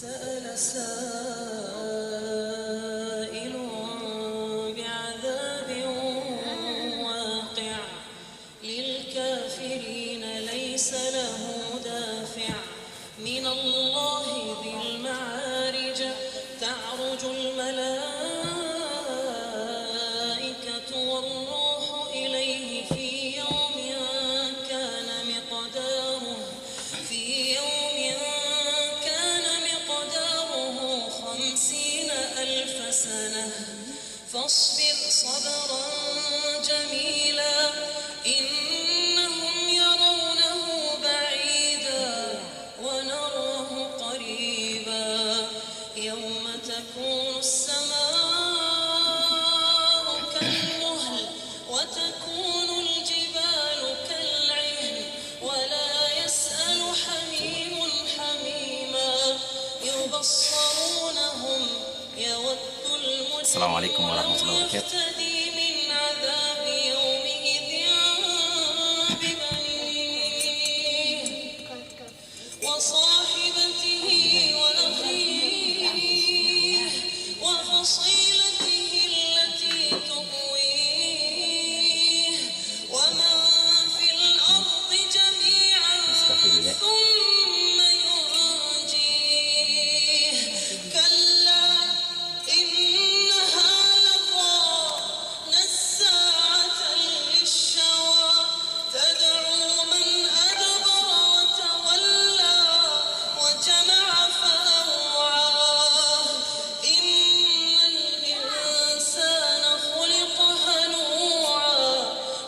سأل سائل بعذاب واقع للكافرين ليس له دافع من الله ذي المعارج تعرج الملائكة والروح إليه في يوم كان مقداره 50,000 سنة فاصبر صبرا جميلا إنهم يرونه بعيدا ونراه قريبا يوم تكون السماء كالمهل وتكون الجبال كالعهن ولا يسأل حميم حميما يبصرونهم يود السلام عليكم ورحمة الله وبركاته. من عذاب يومئذ ببنيه وصاحبته وأخيه وفصيلته التي تؤويه ومن في الأرض جميعا ثم ينجيه كلا إنها لظى نزاعة للشوى تدعو من أدبر وتولى وجمع فأوعى إن الإنسان خلق هلوعا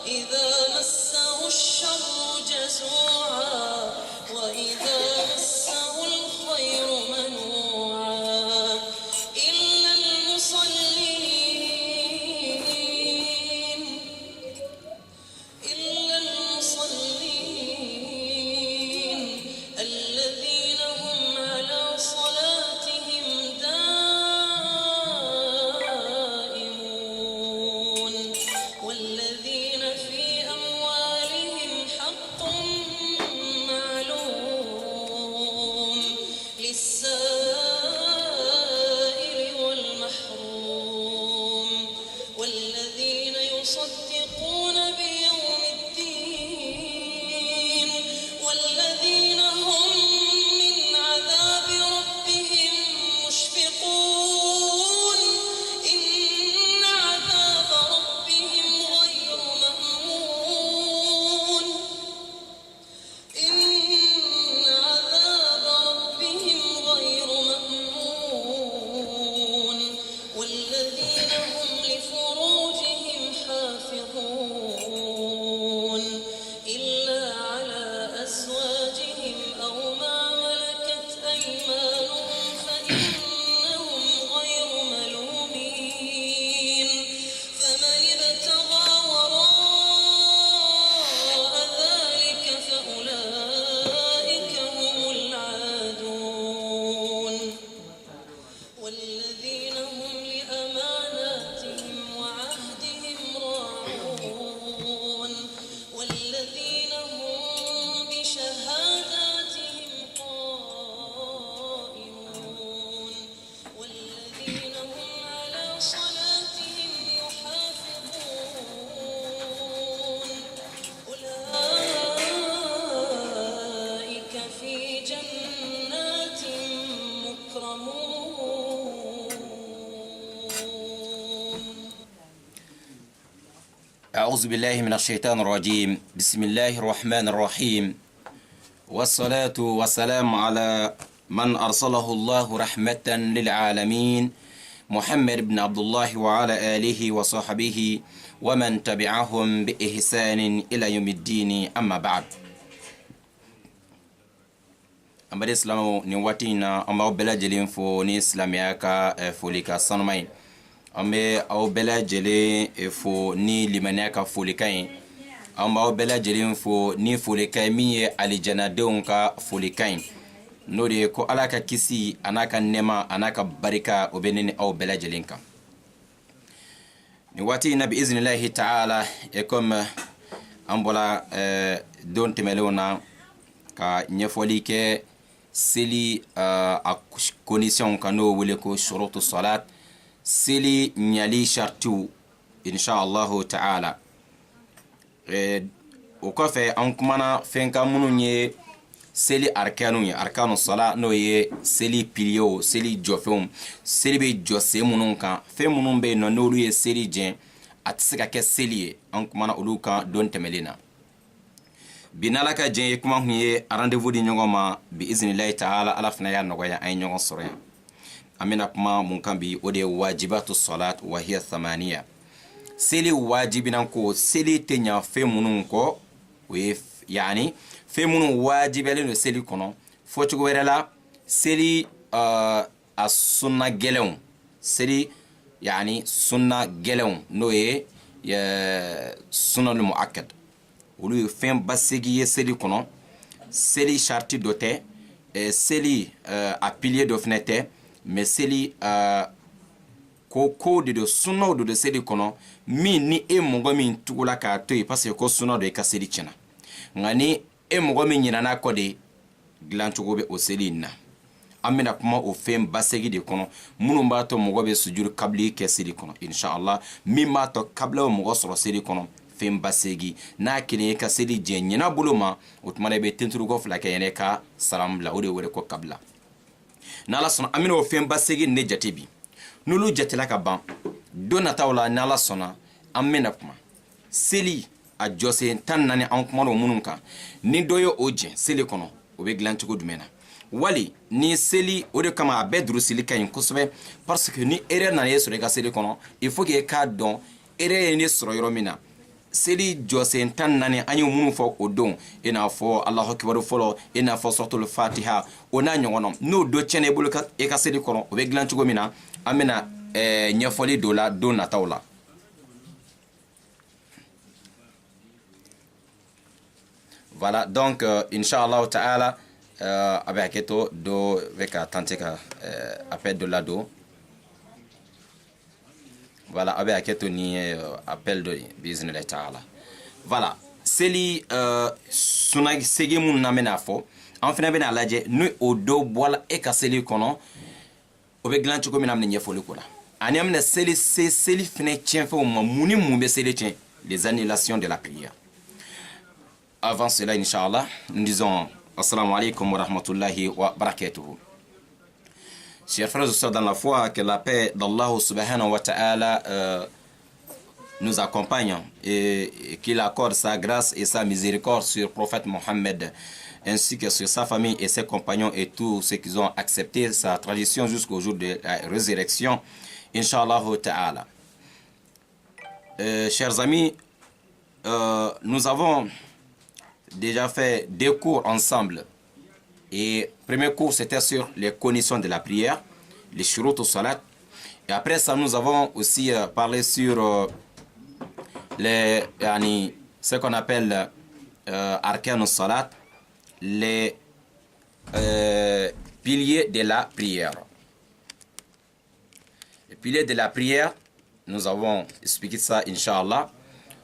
إذا مسه الشر جزوعا وإذا مسه الخير منوعا إلا المصلين الذين هم على صلاتهم دائمون والذين في أموالهم حق معلوم للسائل والمحروم والذين يصدقون بيوم الدين والذين هم من عذاب ربهم مشفقون إن عذاب ربهم غير مأمون إن عذاب ربهم غير مأمون والذين هم لفروجهم حافظون إلا على أزواجهم أو ما ملكت أيمانهم فإنهم غير ملومين فمن ابتغى وراء ذلك فأولئك هم العادون والذين هم لأماناتهم وعهدهم راعون والذين هم بشهاداتهم قائمون والذين هم على صلاتهم يحافظون أولئك في جنات مكرمون. أعوذ بالله من الشيطان الرجيم. بسم الله الرحمن الرحيم والصلاة والسلام على من أرسله الله رحمة للعالمين محمد بن عبد الله وعلى آله وصحبه ومن تبعهم بإحسان إلى يوم الدين أما بعد. Ambade Islamu ni watina amba bela jeli fo ni Islamia ka folika sanmai ambe au bela jeli fo ni limania ka folika amba au bela jeli fo ni folika mi alijana deun ka folika no de ko alaka kisi anaka nema anaka barika obeneni au bela jelinka ni watina bi iznillahi ta'ala comme ambola don temelona ka nyefolike seli a condition kan n'o wele ko shurutu salat seli ɲali shartiw inshallahu ta'ala. O kɔfɛ an kumana fɛn kan minnu ye seli arkanu ye arkanu sala n'o ye seli piliyew seli jɔfɛnw seli bɛ jɔ sen minnu kan fɛn minnu bɛ yen nɔ n'olu ye seli jɛn a tɛ se ka kɛ seli ye an kumana olu kan don tɛmɛlen na. Bi n'Ala ka jɛn ye kuma kun ye rendez-vous di ɲɔgɔn ma bi iznillahi ta'ala ala fana y'a nɔgɔya an ye ɲɔgɔn sɔrɔ yan. An bɛna kuma mun kan bi o de ye wajibatu salat wa hiya thamaniya. Seli wajibinan ko seli tɛ ɲa fɛn minnu kɔ o ye yani fɛn minnu wajibiyalen don seli kɔnɔ fɔ cogo wɛrɛ la seli a sunna gɛlɛnw seli yani sunna gɛlɛnw n'o ye sunnatul muakkad olu ye fɛn basegi ye seli kɔnɔ seli sharti dɔ tɛ seli a pilier dɔ fɛnɛ tɛ mais seli ko de do sunnaw de do seli kɔnɔ min ni e mɔgɔ min tugula k'a to yen parce que ko sunna do i ka seli tiɲɛna nka ni e mɔgɔ min ɲinana kɔ de dilancogo bɛ o seli in na. An bɛna kuma o fɛn basegi de kɔnɔ minnu b'a to mɔgɔ bɛ sujud kabili kɛ seli kɔnɔ inshallah min b'a to kabila o mɔgɔ sɔrɔ seli kɔnɔ fɛn basegi n'a kelen ye ka seli jɛ ɲɛna bolo ma o tuma i bɛ tenturukɔ fila kɛ yɛrɛ ka salam bila o de wele ko kabila. N'Ala sɔnna an bɛna o fɛn basegi ne jate bi n'olu jatela ka ban don nataw la n'Ala sɔnna an bɛna kuma seli a jɔsen 14 an kumana o minnu kan ni dɔ ye o jɛn seli kɔnɔ o bɛ dilan cogo jumɛn na wali ni seli o de kama a bɛɛ durusili ka ɲi kosɛbɛ parce que ni erreur nana e sɔrɔ i ka seli kɔnɔ il faut que e k'a dɔn erreur ye ne sɔrɔ yɔrɔ min na seli jɔsen 14 an ye minnu fɔ o don i n'a fɔ Allahu akibaru fɔlɔ i n'a fɔ suratul fatiha o n'a ɲɔgɔnna n'o dɔ tiɲɛna i bolo e ka seli kɔnɔ o bɛ dilan cogo min na an bɛna ɲɛfɔli dɔ la don nataw la. Voilà, donc, Inch'Allah ta'ala, avec Aketo, do, avec tenter appel de l'ado. Voilà, avec Aketo ni appel de business ta'ala. Voilà, seli sunag segi mun namena fo. En fait, ben alaje, nous au do boile et kaseli kono. Avec glancho comme namne nyefoli kola. Ani amne seli fene tien fo muni mumbe seli tien les annulations de la prière. Avant cela, Inch'Allah, nous disons Assalamu alaikum wa rahmatullahi wa barakatuhu. Chers frères et sœurs dans la foi, que la paix d'Allah subhanahu wa ta'ala nous accompagne et qu'il accorde sa grâce et sa miséricorde sur le prophète Mohammed ainsi que sur sa famille et ses compagnons et tous ceux qui ont accepté sa tradition jusqu'au jour de la résurrection. Inch'Allah ta'ala. Chers amis, nous avons déjà fait 2 cours ensemble et premier cours c'était sur les conditions de la prière, les shurut salat, et après ça nous avons aussi parlé sur ce qu'on appelle arkan salat, les piliers de la prière. Les piliers de la prière, nous avons expliqué ça Inch'Allah.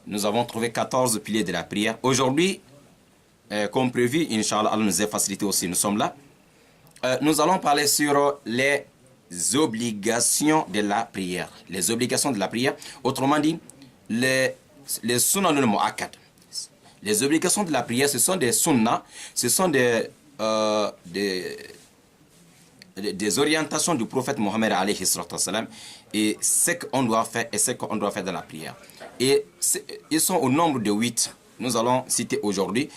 Nous avons trouvé 14 piliers de la prière. Aujourd'hui, comme prévu, Inch'Allah, Allah nous a facilité aussi, nous sommes là. Nous allons parler sur les obligations de la prière. Les obligations de la prière, autrement dit, les sunnahul muakkad. Les obligations de la prière, ce sont des sunnahs, ce sont des orientations du prophète Mohammed alayhi salam et ce qu'on doit faire et ce qu'on doit faire dans la prière. Et ils sont au nombre de 8. Nous allons citer aujourd'hui.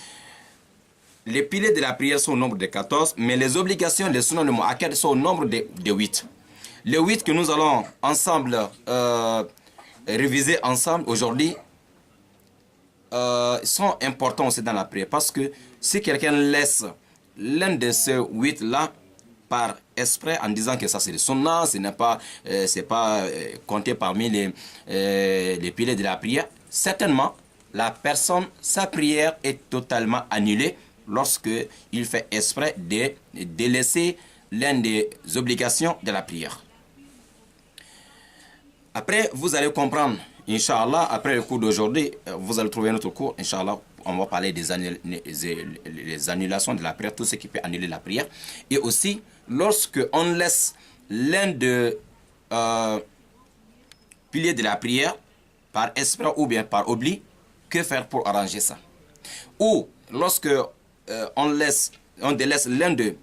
Les piliers de la prière sont au nombre de 14, mais les obligations des sunnahul muakkad sont au nombre de 8. Les 8 que nous allons ensemble réviser ensemble aujourd'hui sont importants aussi dans la prière, parce que si quelqu'un laisse l'un de ces 8 là par esprit en disant que ça c'est le sunnah, ce n'est pas compté parmi les piliers de la prière, certainement la personne, sa prière est totalement annulée lorsque il fait exprès de délaisser l'une des obligations de la prière. Après, vous allez comprendre, Inch'Allah, après le cours d'aujourd'hui, vous allez trouver notre cours, Inch'Allah, on va parler les annulations de la prière, tout ce qui peut annuler la prière. Et aussi, lorsque on laisse l'un des piliers de la prière par esprit ou bien par oubli, que faire pour arranger ça? Ou lorsque on délaisse l'un des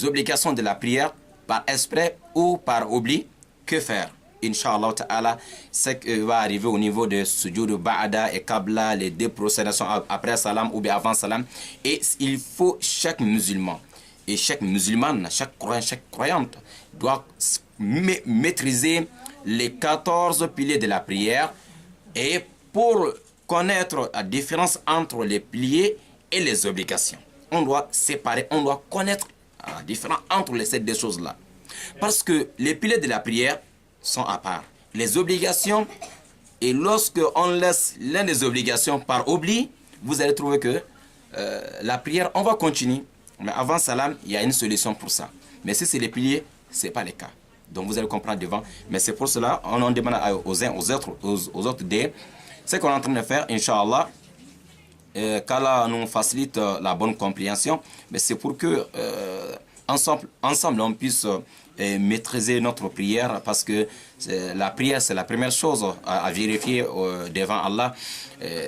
obligations de la prière par esprit ou par oubli, que faire? Inch'Allah ta'ala, ce qui va arriver au niveau de sujoud, ba'ada et qabla, les deux procédations après salam ou bien avant salam. Et il faut chaque musulman et chaque musulmane, chaque croyante doit maîtriser les 14 piliers de la prière. Et pour connaître la différence entre les piliers et les obligations, on doit séparer, on doit connaître la différence entre ces deux choses-là. Parce que les piliers de la prière sont à part. Les obligations, et lorsque on laisse l'une des obligations par oubli, vous allez trouver que la prière, on va continuer. Mais avant salam, il y a une solution pour ça. Mais si c'est les piliers, ce n'est pas le cas. Donc vous allez comprendre devant. Mais c'est pour cela, on en demande aux uns, aux autres de ce qu'on est en train de faire, Inch'Allah. Qu'Allah nous facilite la bonne compréhension. Mais c'est pour que ensemble on puisse maîtriser notre prière, parce que la prière, c'est la première chose à vérifier devant Allah.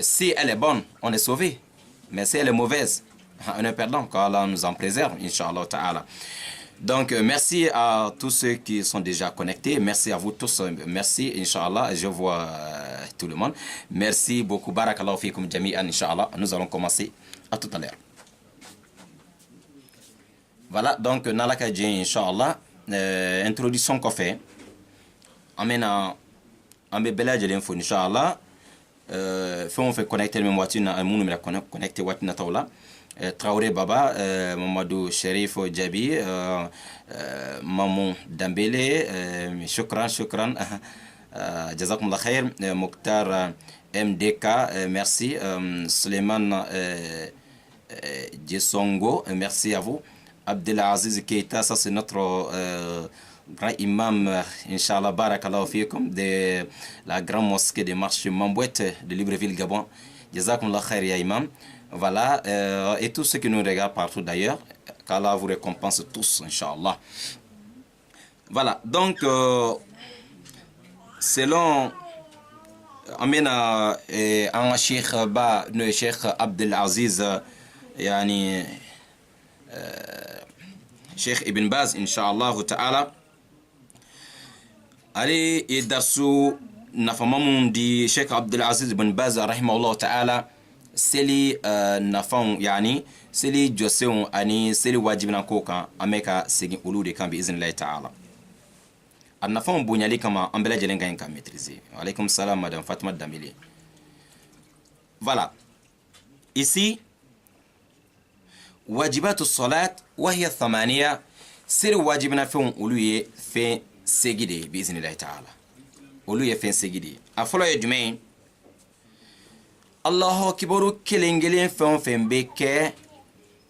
Si elle est bonne, on est sauvé. Mais si elle est mauvaise, on est perdant. Qu'Allah nous en préserve, Inch'Allah ta'ala. Donc, merci à tous ceux qui sont déjà connectés. Merci à vous tous. Merci, Inch'Allah. Je vois tout le monde. Merci beaucoup. Barakallahu fikum jami'an, Inch'Allah. Nous allons commencer à tout à l'heure. Voilà, donc, Nalaka Djen, Inch'Allah. Introduction qu'on fait. Amena, ambe bela de l'info, Inch'Allah. On fait connecter le même voiture, on va connecter voiture na taula. Traoré Baba, Mamadou Sherif Djabi, Mamou Dambele, Shukran, Jazakumullah khair, Mokhtar MDK, merci, Suleiman Djessongo, merci à vous. Abdelaziz Keita, ça c'est notre grand imam, Inch'Allah, barakallahu fikum, de la grande mosquée de Marché Mambouette de Libreville, Gabon. Jazakumullah khair, ya imam. Voilà, et tous ceux qui nous regardent partout d'ailleurs, qu'Allah vous récompense tous, Inch'Allah. Voilà, donc, selon Amina et un Cheikh Ba, le Cheikh Abdelaziz, yani, Cheikh Ibn Baz, Inch'Allah ta'ala, allez, et Darsu, Nafamamundi, Cheikh Abdelaziz Ibn Baz, rahimahullah ta'ala, seli nafan yani seli joseon ani seli wajibna ko kan ameka segin ulu de kan bi iznillahi ta'ala an nafan bonyali kama ambela jelen gain kan maîtriser. Alaykoum salam madame Fatima Damili. Voilà, ici wajibatu salat wa hiya thamaniya, seli wajibna fon ulu ye fe segide bi iznillahi ta'ala, ulu ye fe segide afolo ye jumain Allahu kibaru kelengelen fɛn fɛn bɛ kɛ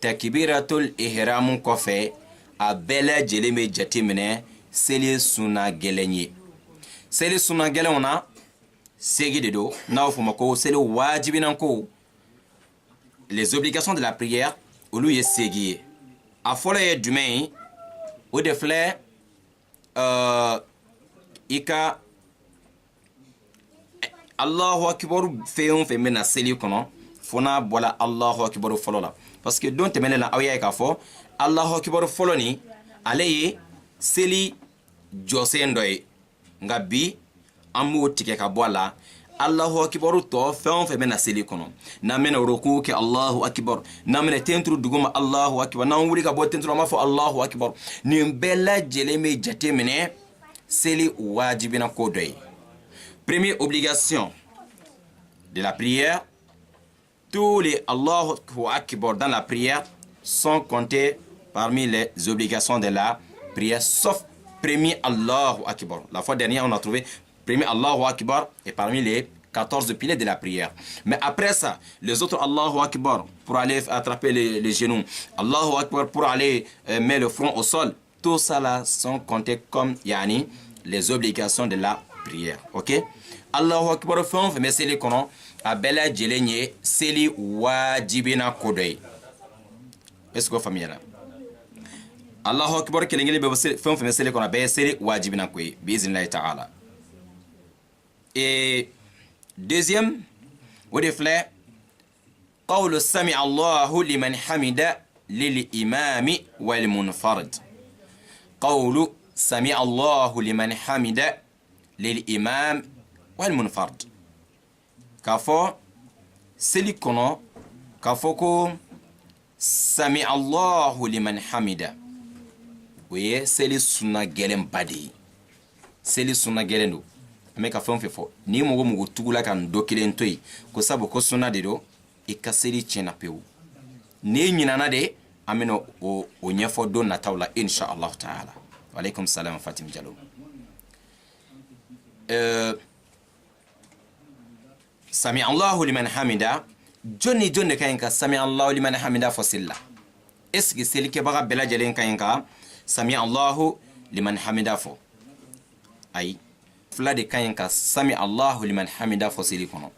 takbiratul ihram kɔfɛ a bɛɛ lajɛlen bɛ jateminɛ seli sunna gɛlɛn ye. Seli sunna gɛlɛnw na segi de do, n'a fɔ ma ko seli wajibinan ko, les obligations de la prière olu ye segi ye. A fɔlɔ ye jumɛn ye? O de filɛ i ka Allahu akbar fɛn fɛn bɛna seli kɔnɔ fona bɔla Allahu akbar fɔlɔ la, parce que don tɛmɛnen na aw y'a ye k'a fɔ Allahu akbar fɔlɔ ni ale ye seli jɔsen dɔ ye, nka bi an b'o tigɛ ka bɔ a la. Allahu akbar tɔ fɛn fɛn bɛna seli kɔnɔ, n'an bɛna ruku kɛ Allahu akbar, n'an bɛna tenturu duguma Allahu akbar, n'an wuli ka bɔ tenturu an b'a fɔ Allahu akbar. Nin bɛɛ lajɛlen bɛ jateminɛ seli wajibina ko dɔ ye. Première obligation de la prière, tous les Allahu Akbar dans la prière sont comptés parmi les obligations de la prière, sauf premier Allahu Akbar. La fois dernière, on a trouvé premier Allahu Akbar et parmi les 14 piliers de la prière. Mais après ça, les autres Allahu Akbar pour aller attraper les genoux, Allahu Akbar pour aller mettre le front au sol, tout ça là sont comptés comme yani les obligations de la prière. Ok? Allahu Akbar fɛn o fɛn bɛ seli kɔnɔ a bɛɛ lajɛlen ye seli wajibina ko dɔ ye. Est ce que o faamuyara? Allahu akbar kelen kelen bɛ fɛn o fɛn bɛ seli kɔnɔ a bɛɛ ye seli wajibina ko ye biiznillahi ta'ala. Et deuxième, o de filɛ qawlu sami Allahu liman hamida lil imami wal munfarid. qawlu sami Allahu liman hamida lil imam wal munfarid. K'a fɔ seli kɔnɔ k'a fɔ ko sami Allahu liman hamida, o ye seli sunna gɛlɛnba de ye. Seli sunna gɛlɛn don. An bɛ ka fɛn o fɛn fɔ ni mɔgɔ mɔgɔ tugula ka nin dɔ kelen to yen ko sabu ko sunna de don, i ka seli tiɲɛna pewu. N'i ɲinana de an bɛna o ɲɛfɔ don nataw la inshallah ta'ala. Wa alaikum salam Fatim Jalo. Sami Allahu liman hamida, jɔnni de ka ɲi ka sami Allahu liman hamida fɔ seli la? Est ce que selikɛbaga bɛɛ lajɛlen ka ɲi ka sami Allahu liman hamida fɔ? Ayi, fila de ka ɲi ka sami Allahu liman hamida fɔ seli kɔnɔ.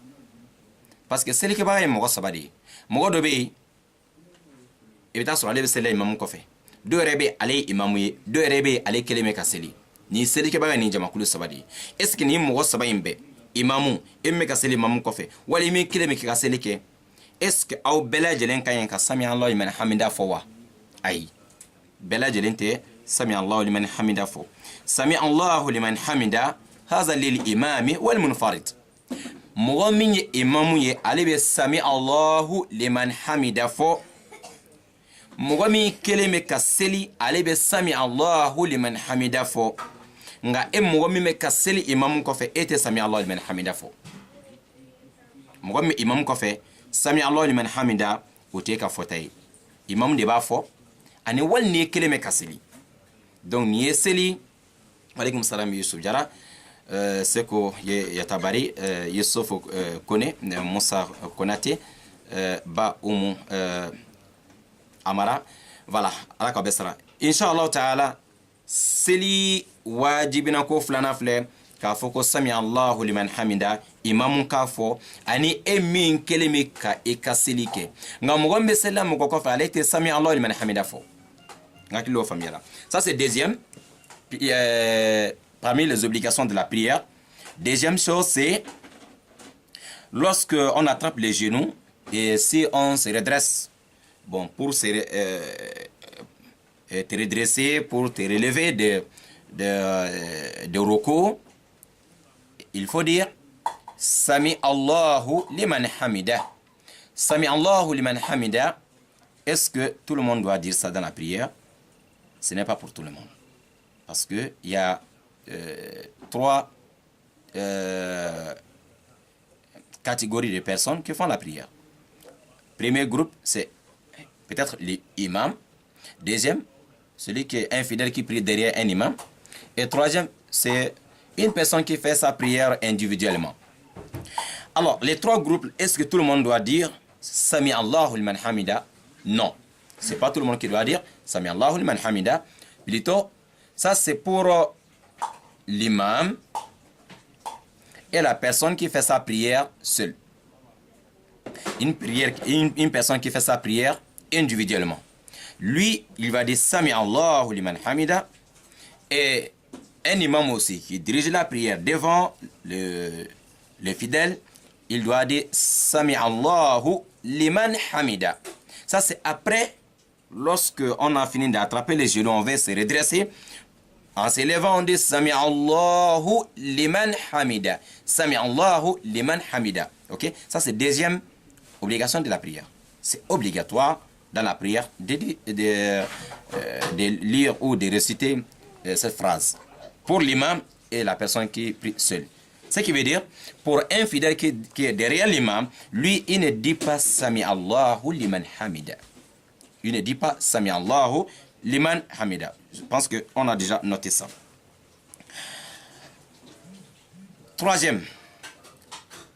Parce que selikɛbaga ye mɔgɔ saba de ye. Mɔgɔ dɔ bɛ yen i bɛ taa sɔrɔ ale bɛ seli la imamu kɔfɛ, dɔw yɛrɛ bɛ ale ye imamu ye, dɔw yɛrɛ bɛ ale kelen bɛ ka seli. Ni selikɛbaga ni jamakulu saba de ye. Est ce que ni mɔgɔ saba in bɛɛ imamu e min bɛ ka seli imamu kɔfɛ wali min kelen bɛ ka seli kɛ, est ce que aw bɛɛ lajɛlen ka ɲi ka sami Allahu liman hamida fɔ wa? Ayi, bɛɛ lajɛlen tɛ sami Allahu liman hamida fɔ. Sami Allahu liman hamida haza lil imami wal munfarid. Mɔgɔ min ye imamu ye ale bɛ sami Allahu liman hamida fɔ. Mɔgɔ min kelen bɛ ka seli ale bɛ sami Allahu liman hamida fɔ. Nga e mɔgɔ min bɛ ka seli imamu kɔfɛ e tɛ sami Allahu liman hamida fɔ. Mɔgɔ min imamu kɔfɛ sami Allahu liman hamida o tɛ ka fɔta ye. Imamu de b'a fɔ ani wali ni kelen bɛ ka seli. Donc ni ye seli, alaikum salam Yusuf Jara, Seko Yatabari, Yusuf Kone, Moussa Konate, Ba Oumou Amara, voilà, ala ka besara. Inshallah ta'ala seli wajibina ko filana filɛ k'a fɔ ko sami Allahu liman hamida imamu k'a fɔ ani e min kelen bɛ ka e ka seli kɛ. Nka mɔgɔ min bɛ seli la mɔgɔ kɔfɛ ale tɛ sami Allahu liman hamida fɔ. N hakili l'o faamuyara. Ça c'est deuxième parmi les obligations de la prière. Deuxième chose, c'est lorsque on attrape les genoux et si on se redresse, bon, pour te redresser, pour te relever de roko, il faut dire Sami Allahu liman hamida. Sami Allahu liman hamida. Est-ce que tout le monde doit dire ça dans la prière? Ce n'est pas pour tout le monde. Parce qu'il y a trois catégories de personnes qui font la prière. Premier groupe, c'est peut-être l'imam. Deuxième, celui qui est infidèle qui prie derrière un imam. Et troisième, c'est une personne qui fait sa prière individuellement. Alors, les trois groupes, est-ce que tout le monde doit dire Sami Allahu liman hamida? Non. C'est pas tout le monde qui doit dire Sami Allahu liman hamida. Plutôt, ça c'est pour l'imam et la personne qui fait sa prière seule. Une personne qui fait sa prière individuellement. Lui, il va dire Sami Allahu liman hamida. Et un imam aussi qui dirige la prière devant les fidèles, il doit dire Sami Allahu liman hamida. Ça c'est après, lorsque on a fini d'attraper les genoux, on va se redresser. En se levant, on dit Sami Allahu liman hamida. Sami Allahu liman hamida. Ok? Ça c'est deuxième obligation de la prière. C'est obligatoire dans la prière de lire ou de réciter cette phrase pour l'imam et la personne qui prie seule. Ce qui veut dire, pour un fidèle qui est derrière l'imam, lui, il ne dit pas Sami Allahu liman hamida. Il ne dit pas Sami Allahu liman hamida. Je pense qu'on a déjà noté ça. Troisième,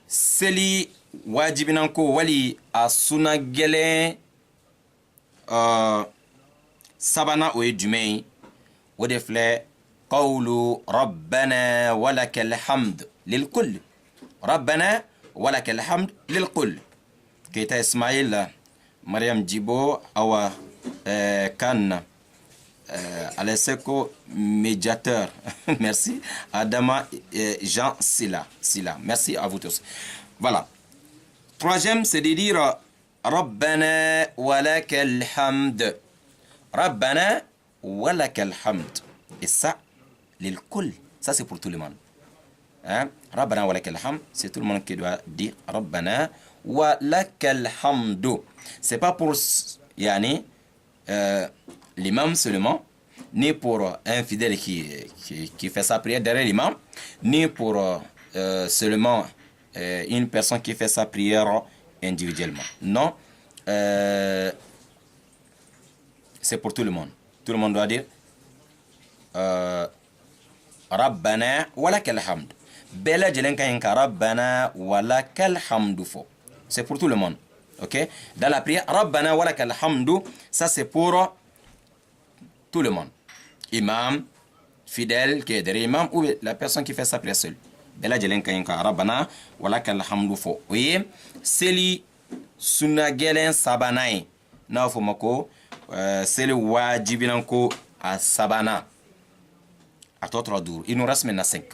seli wajibinanko wali a suna gɛlɛn sabana o ye jumɛn ye? O de filɛ qawlu rabbana walakal hamd lil kull. Rabbana ولك الحمد للكل. كيتا إسماعيل مريم جيبو أو كان Alesseko médiateur. Merci. Adama Jean Silla. Merci à vous tous. Voilà. Troisième, c'est de dire Rabbana wa lakal hamd. Rabbana wa lakal hamd. Et ça, l'ilkul, ça c'est pour tout le monde. Hein? Rabbana wa lakal hamd, c'est tout le monde qui doit dire Rabbana wa lakal hamd. C'est pas pour yani l'imam seulement, ni pour un fidèle qui fait sa prière derrière l'imam, ni pour seulement une personne qui fait sa prière individuellement. Non, c'est pour tout le monde. Tout le monde doit dire Rabbana wa lakal hamd. Bela jelenka inka Rabbana wa lakal hamdu fo. C'est pour tout le monde. Ok? Dans la prière, Rabbana wa lakal hamdu, ça c'est pour tout le monde. Imam, fidèle qui est derrière imam ou la personne qui fait sa prière seule. Bela jelenka inka Rabbana wa lakal hamdu fo. Oui, seli sunna gelen sabanai. Na fo mako seli wajibinanko a sabana. À toi dur. Il nous reste maintenant 5.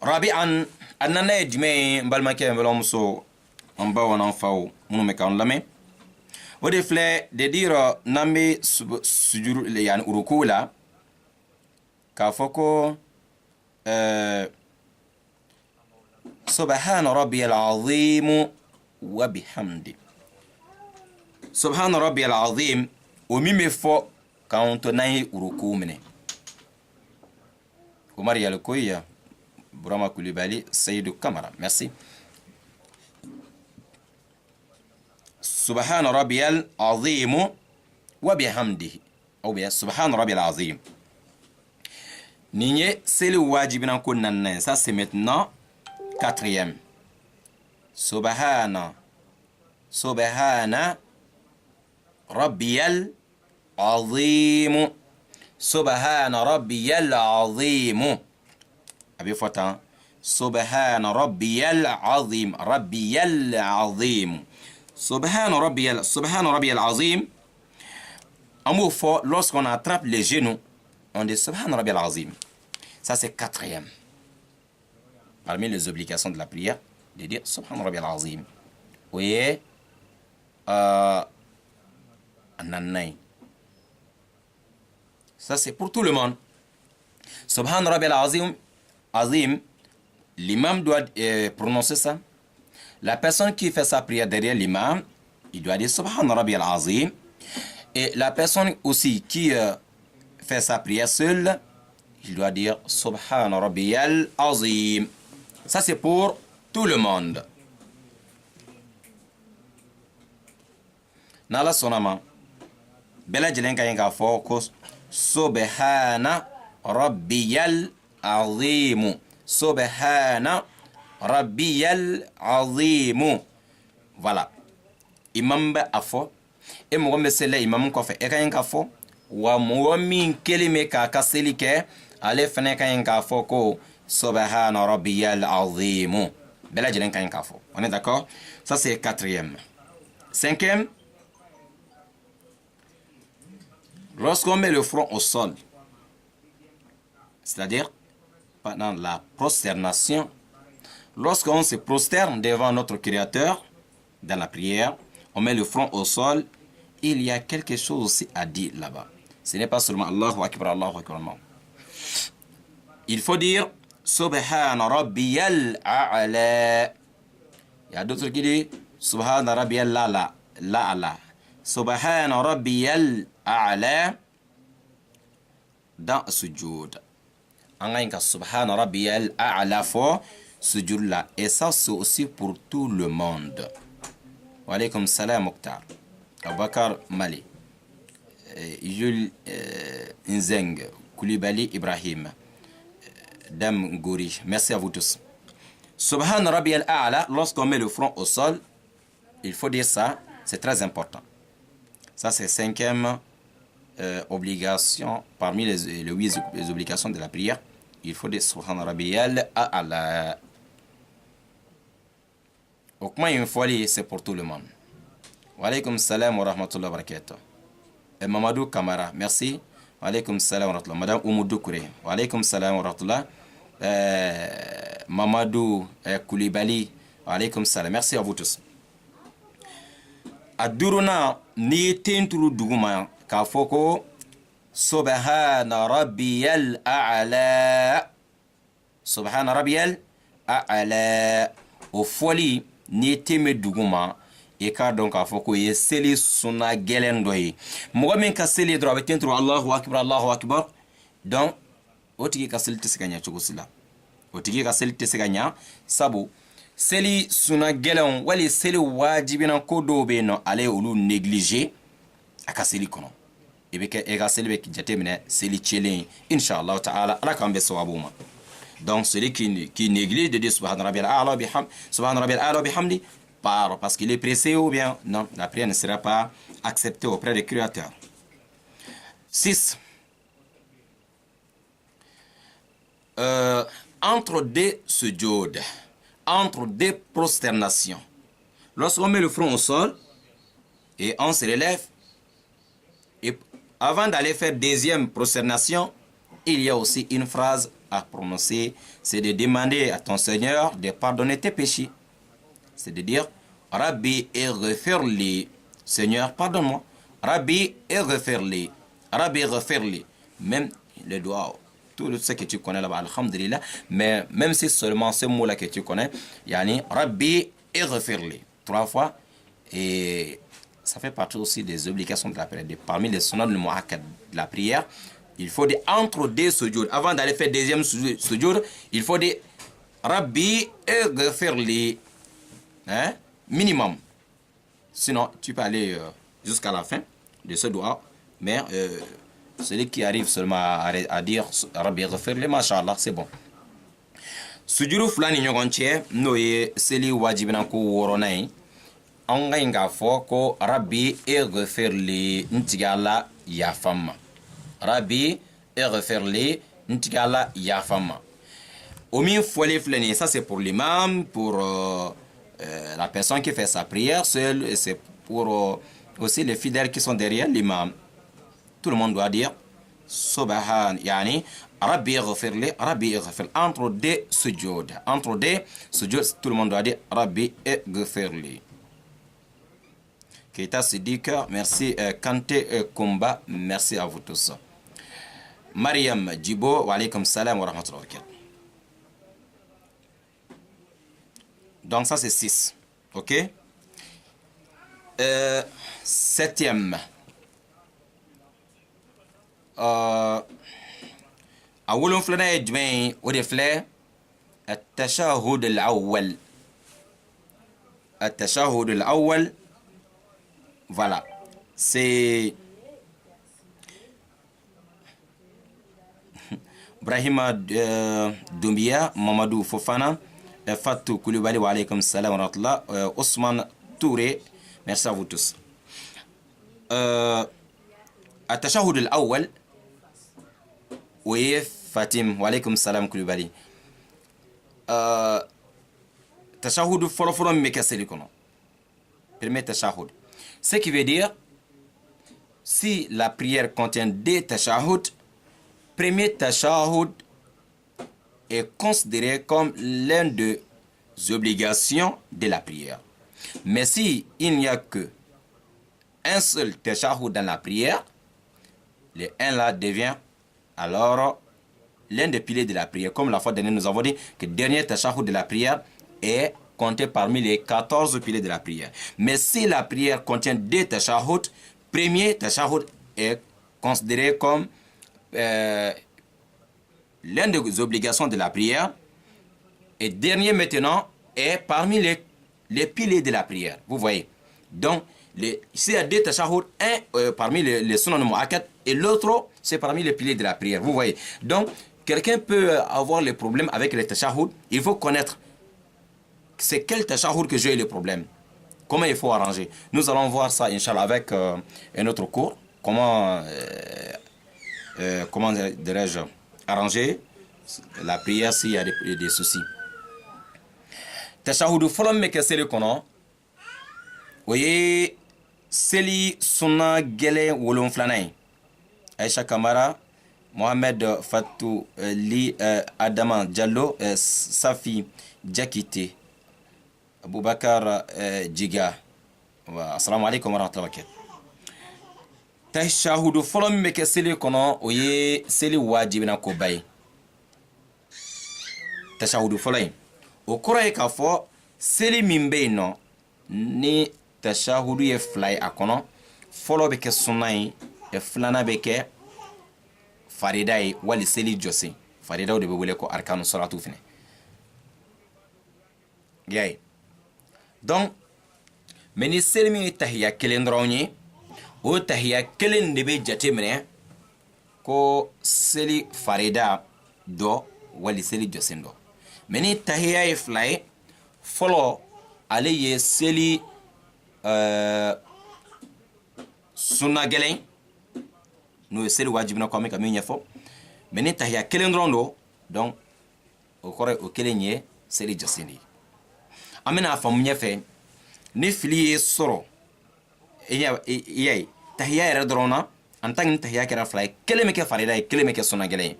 Rabi'an, anana ejme mbalmake mbalomuso amba wana fawo munu me kan lame. Wode fle de dire nambe sujuru yani urukula ka foko subhana rabbiyal azim wa bihamdi. Subhana rabbiyal azim o mi me fo kan to nay uruku mene. Omar Yalkoya, Brahma Koulibaly, Seydou Kamara. Merci. Subhan Rabbiyal Azim wa bihamdihi. Ou bien Subhan Rabbiyal Azim. Nigne, c'est le wajibina kunnan. Ça c'est maintenant 4e. Subhana Rabbiyal Azim. Subhana Rabbiyal Azim. Abi Fatan. Subhana Rabbiyal Azim. Rabbiyal Azim. Subhana Rabbiyal Azim. Un mot fort, lorsqu'on attrape les genoux, on dit Subhana Rabbiyal Azim. Ça c'est 4e. Parmi les obligations de la prière, de dire Subhana Rabbiyal Azim. Vous voyez, Nanay. Ça c'est pour tout le monde. Subhan Rabbiyal Azim, l'imam doit prononcer ça. La personne qui fait sa prière derrière l'imam, il doit dire Subhan Rabbiyal Azim. Et la personne aussi qui fait sa prière seule, il doit dire Subhan Rabbiyal Azim. Ça c'est pour tout le monde. Nala sonama. Bela jelenka yenka focus. Subhana Rabbiyal Azim. Subhana Rabbiyal Azim. Voilà. Imam ba afo. E mo gombe sele imam ko fe e kan ka fo wa mo min kelime ka kaselike ale fene kan ka fo ko Subhana Rabbiyal Azim. Bela jelenka yenka fo. On est d'accord? Ça c'est 4e. 5e. Lorsqu'on met le front au sol, c'est-à-dire pendant la prosternation, lorsqu'on se prosterne devant notre Créateur dans la prière, on met le front au sol, il y a quelque chose aussi à dire là-bas. Ce n'est pas seulement Allahu Akbar, Allahu Akbar. Il faut dire Subhana Rabbiyal A'la. Il y a d'autres qui disent Subhana Rabbiyal La'ala. Subhana Rabbiyal A'la dans sujoud. Angaïnka Subhana Rabbiyal A'la fo sujoud là. Et ça c'est aussi pour tout le monde. Wa alaykum salam Mokhtar. Abakar Mali. Jules Nzeng. Koulibaly Ibrahim. Dame Gouri. Merci à vous tous. Subhana Rabbiyal A'la, lorsqu'on met le front au sol, il faut dire ça, c'est très important. Ça, c'est 5e obligation parmi les 8 obligations de la prière. Il faut dire Subhana Rabbiyal A'la. O kuma in fɔli c'est pour tout le monde. Wa alaykum salam wa rahmatullahi wa barakatuh. Mamadou Kamara, merci. Wa alaykum salam wa rahmatullah. Madame Oumou Doukouré, wa alaykum salam wa rahmatullah. Mamadou Koulibaly, wa alaykum salam. Merci à vous tous. A duruna ni tenturu duguma k'a fɔ ko subhana rabbiyal a'la. Subhana rabbiyal a'la. O fɔli ni teme duguma i k'a dɔn k'a fɔ ko ye seli suna gɛlɛn dɔ ye. Mɔgɔ min ka seli dɔrɔn a bɛ tenturu Allahu akbar Allahu akbar. Donc o tigi ka seli tɛ se ka ɲɛ cogo si la. O tigi ka seli tɛ se ka ɲɛ sabu seli suna gɛlɛnw wali seli wajibina ko dɔw bɛ yen nɔ ale olu négliger a ka seli kɔnɔ. I bɛ kɛ e ka seli bɛ jateminɛ seli cɛlen inshallah ta'ala ala k'an bɛ sababu ma. Donc celui qui néglige de dire subhana rabbiyal a'la bihamdi parce qu'il est pressé ou bien non, la prière ne sera pas acceptée auprès du Créateur. 6. Entre deux sujoud, entre deux prosternations, lorsqu'on met le front au sol et on se relève, et avant d'aller faire deuxième prosternation, il y a aussi une phrase à prononcer, c'est de demander à ton Seigneur de pardonner tes péchés. C'est de dire Rabbi ighfirli, Seigneur pardonne-moi. Rabbi ighfirli, Rabbi ighfirli. Même le doigt, tout ce que tu connais là-bas, alhamdulillah, mais même si seulement ce mot-là que tu connais, yani Rabbi ighfirli, 3 fois, et ça fait partie aussi des obligations de la prière. Parmi les sunnat de la prière, il faut dire entre deux sujoud. Avant d'aller faire deuxième sujoud, il faut dire Rabbi ighfirli. Hein? Minimum. Sinon, tu peux aller jusqu'à la fin de ce doigt. Mais celui qui arrive seulement à dire Rabbi ighfirli, mashallah, c'est bon. Sujoud fulani ɲɔgɔn cɛ n'o ye seli wajibina ko 6nan ye. An ka ɲi k'a fɔ ko Rabbi ighfirli ntigala yafama. Rabbi ighfirli ntigala yafama. Omin fɔli filɛ nin ye, ça c'est pour l'imam, pour la personne qui fait sa prière seule, et c'est pour aussi les fidèles qui sont derrière l'imam. Tout le monde doit dire Subhan, yani Rabbi ighfirli, Rabbi ighfirli. Entre deux sujoud, tout le monde doit dire Rabbi ighfirli. Keita Sidika, merci. Kante Kumba, merci à vous tous. Mariam Djibo, wa alaykum salam wa rahmatullahi wa barakatuh. Donc ça c'est 6. Ok. 7e. أول فلنا يجمعين ودفلا التشهد الأول. التشهد الأول. Voilà. C'est Brahima Doumbia, Mamadou Fofana, Fatou Koulibaly, wa alaykum salam wa rahmatullah, Ousmane Touré, merci à vous tous. التشهد الأول وفاتم وعليكم السلام كوليبالي. تشهد فرفر مكسر كنا. Premier tashahhud. Ce qui veut dire, si la prière contient deux tashahhud, premier tashahhud est considéré comme l'un des obligations de la prière. Mais si il n'y a que un seul tashahhud dans la prière, le un là devient alors l'un des piliers de la prière. Comme la fois dernière, nous avons dit que le dernier tashahhud de la prière est compté parmi les 14 piliers de la prière. Mais si la prière contient deux tashahhud, premier tashahhud est considéré comme l'une des obligations de la prière, et dernier maintenant est parmi les piliers de la prière. Vous voyez. Donc, s'il y a deux tashahhud, un parmi les sunan mu'akkad et l'autre c'est parmi les piliers de la prière. Vous voyez. Donc, quelqu'un peut avoir les problèmes avec les tashahhud. Il faut connaître c'est quel tashahhud que j'ai le problème. Comment il faut arranger. Nous allons voir ça, Inch'Allah, avec un autre cours. Comment dirais-je arranger la prière s'il y a des soucis. tashahudu fɔlɔ min bɛ kɛ seli kɔnɔ o ye seli sunna gɛlɛn 7 ye. Aisha Kamara, Mohamed Fatou Li, Adama Diallo, Safi Jakite, Aboubakar Djiga. Assalamu alaikum wa rahmatullahi wa barakatuh. Tashahudu fɔlɔ min bɛ kɛ seli kɔnɔ o ye seli wajibina koba ye. Tashahudu fɔlɔ in o kɔrɔ ye k'a fɔ seli min bɛ yen nɔ ni tashahudu ye 2 ye a kɔnɔ, fɔlɔ bɛ kɛ sunna ye, filanan bɛ kɛ farida ye wali seli jɔsen. Faridaw de bɛ wele ko arkanu salatu fɛnɛ. Yaye. Donc mais ni seli min ye tahiya kelen dɔrɔn ye, o tahiya kelen de bɛ jate minɛ ko seli farida dɔ wali seli jɔsen dɔ. Mais ni tahiya ye 2 ye, fɔlɔ ale ye seli sunna gɛlɛn n'o ye seli wajibina ko an bɛ ka min ɲɛfɔ. Mais ni tahiya kelen dɔrɔn don, donc o kɔrɔ o kelen ye seli jɔsen de ye. An bɛna a faamu ɲɛfɛ ni fili ye sɔrɔ i y'a ye tahiya yɛrɛ dɔrɔn na en tant que ni tahiya kɛra 2 ye, kelen bɛ kɛ farida ye, kelen bɛ kɛ sunna gɛlɛn ye.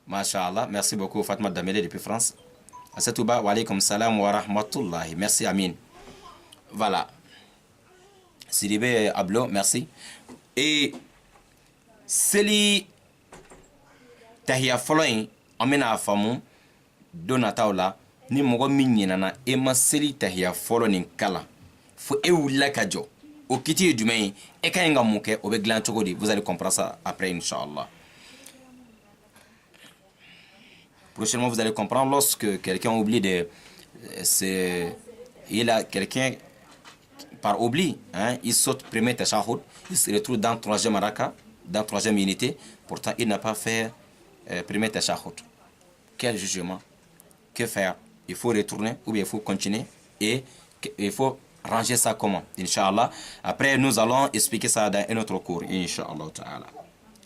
Masha'Allah, merci beaucoup Fatma Damele depuis France. Asatouba, wa alaykum salam wa rahmatullahi. Merci Amin. Voilà. Sidibé Ablo, merci. Et seli tahiya fɔlɔ in an bɛna a faamu don nataw la ni mɔgɔ min ɲinana e ma seli tahiya fɔlɔ nin kala fo e wulila ka jɔ. O kiti ye jumɛn ye? E ka ɲi ka mun kɛ? O bɛ dilan cogo di? Vous allez comprendre ça après Inch'Allah. Prochainement, vous allez comprendre lorsque quelqu'un oublie de... Il a quelqu'un par oubli, hein, il saute premier tashahhud, il se retrouve dans 3e raka, dans 3e unité, pourtant il n'a pas fait premier tashahhud. Quel jugement? Que faire? Il faut retourner ou bien il faut continuer et il faut ranger ça comment? Inch'Allah. Après, nous allons expliquer ça dans un autre cours, Inch'Allah ta'ala.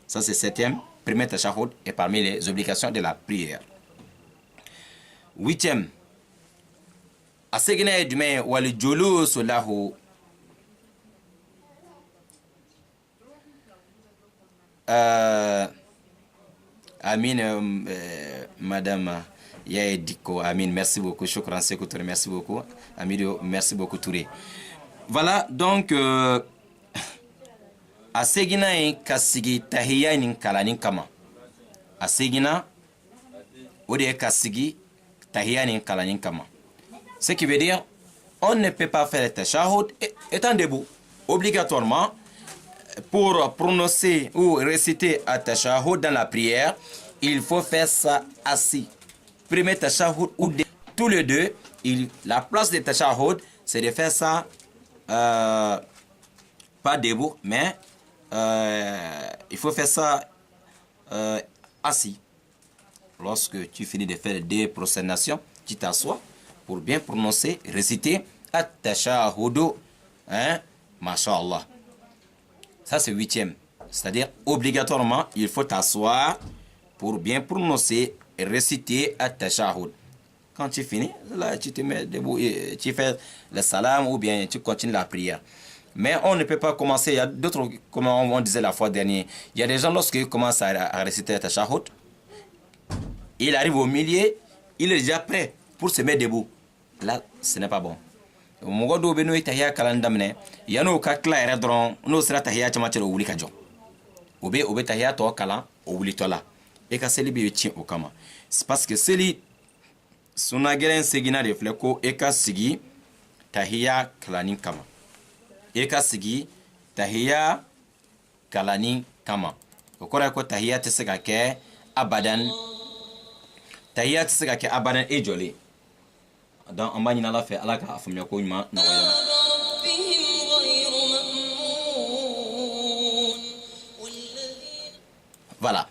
Ça, c'est 7e, premier tashahhud et parmi les obligations de la prière. 8e, asegina jumɛn wali julusu lahu Amin, madame Yaye Diko, Amin, merci beaucoup, Shukran Sekou Touré, merci beaucoup, Amido, merci beaucoup Touré. Voilà, donc asegina kasigi tahiya nin kalanin kama, asegina ode kasigi tahiya nin kalanin kama. Ce qui veut dire, on ne peut pas faire le tashahhud étant debout. Obligatoirement, pour prononcer ou réciter un tashahhud dans la prière, il faut faire ça assis. Premier tashahhud ou tous les deux, la place du tashahhud, c'est de faire ça pas debout, mais il faut faire ça assis. Lorsque tu finis de faire les 2 prosternations, tu t'assois pour bien prononcer, réciter at-tashahudu, hein, masha'Allah. Ça c'est 8e, c'est-à-dire obligatoirement il faut t'asseoir pour bien prononcer et réciter at-tashahhud. Quand tu finis, là tu te mets debout et tu fais le salam ou bien tu continues la prière. Mais on ne peut pas commencer, il y a d'autres, comme on disait la fois dernière, il y a des gens lorsqu'ils commencent à réciter at-tashahhud, il arrive au milieu, il est déjà prêt pour se mettre debout. Là, ce n'est pas bon. Mɔgɔ dɔw bɛ n'o ye tahiya kalan daminɛ yan'o ka tila yɛrɛ dɔrɔn n'o sera tahiya cɛmancɛ la o wuli ka jɔ. O bɛ tahiya tɔ kalan o wulitɔ la. E ka seli bɛ tiɲɛ o kama. C'est parce que seli sunna gɛlɛn seginna de filɛ ko e ka sigi tahiya kalanin kama. E ka sigi tahiya kalanin kama. O kɔrɔ ye ko tahiya tɛ se ka kɛ abadan. Tahiya tɛ se ka kɛ abadan e jɔlen. Donc on va ɲini Ala fɛ Ala ka faamuya ko ɲuman nɔgɔya. Voilà.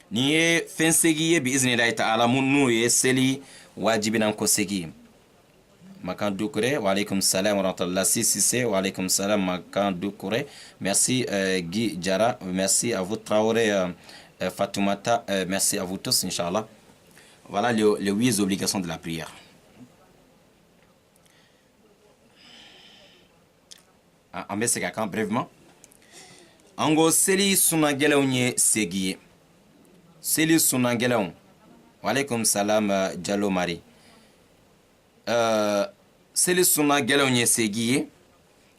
Ni ye fɛn segi ye bi iznillahi ta'ala mun n'o ye seli wajibinan ko segi. Makan Doucouré, wa alaykum salam wa rahmatullah. Sissé, wa alaykum salam, Makan Doucouré. Merci Guy Diara, merci à vous Traoré, Fatoumata, merci à vous tous, Inch'Allah. Voilà les 8 obligations de la prière. An bɛ segin a kan brièvement. An ko seli suna gɛlɛnw ye segi ye. Seli suna gɛlɛnw. Waaleykum salam Jalo Mari. Seli suna gɛlɛnw ye segi ye.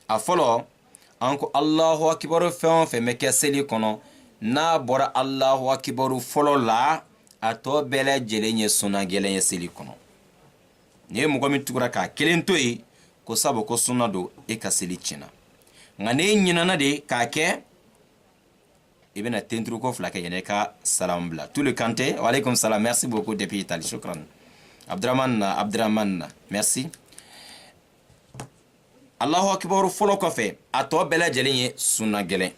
A fɔlɔ an ko Allahu akibaru fɛn o fɛn bɛ kɛ seli kɔnɔ n'a bɔra Allahu akibaru fɔlɔ la a tɔ bɛɛ lajɛlen ye suna gɛlɛn ye seli kɔnɔ. Ni ye mɔgɔ min tugura k'a kelen to yen ko sabu ko suna don e ka seli tiɲɛna. Nka ne ɲinana de k'a kɛ i bɛna tenturu ko fila kɛ yan'i ka salam bila. Tulu Kante, wa alaykum salam, merci beaucoup depuis Italie, shukran. Abdraman, merci. Allahu akibaru fɔlɔ kɔfɛ a tɔ bɛɛ lajɛlen ye suna gɛlɛn.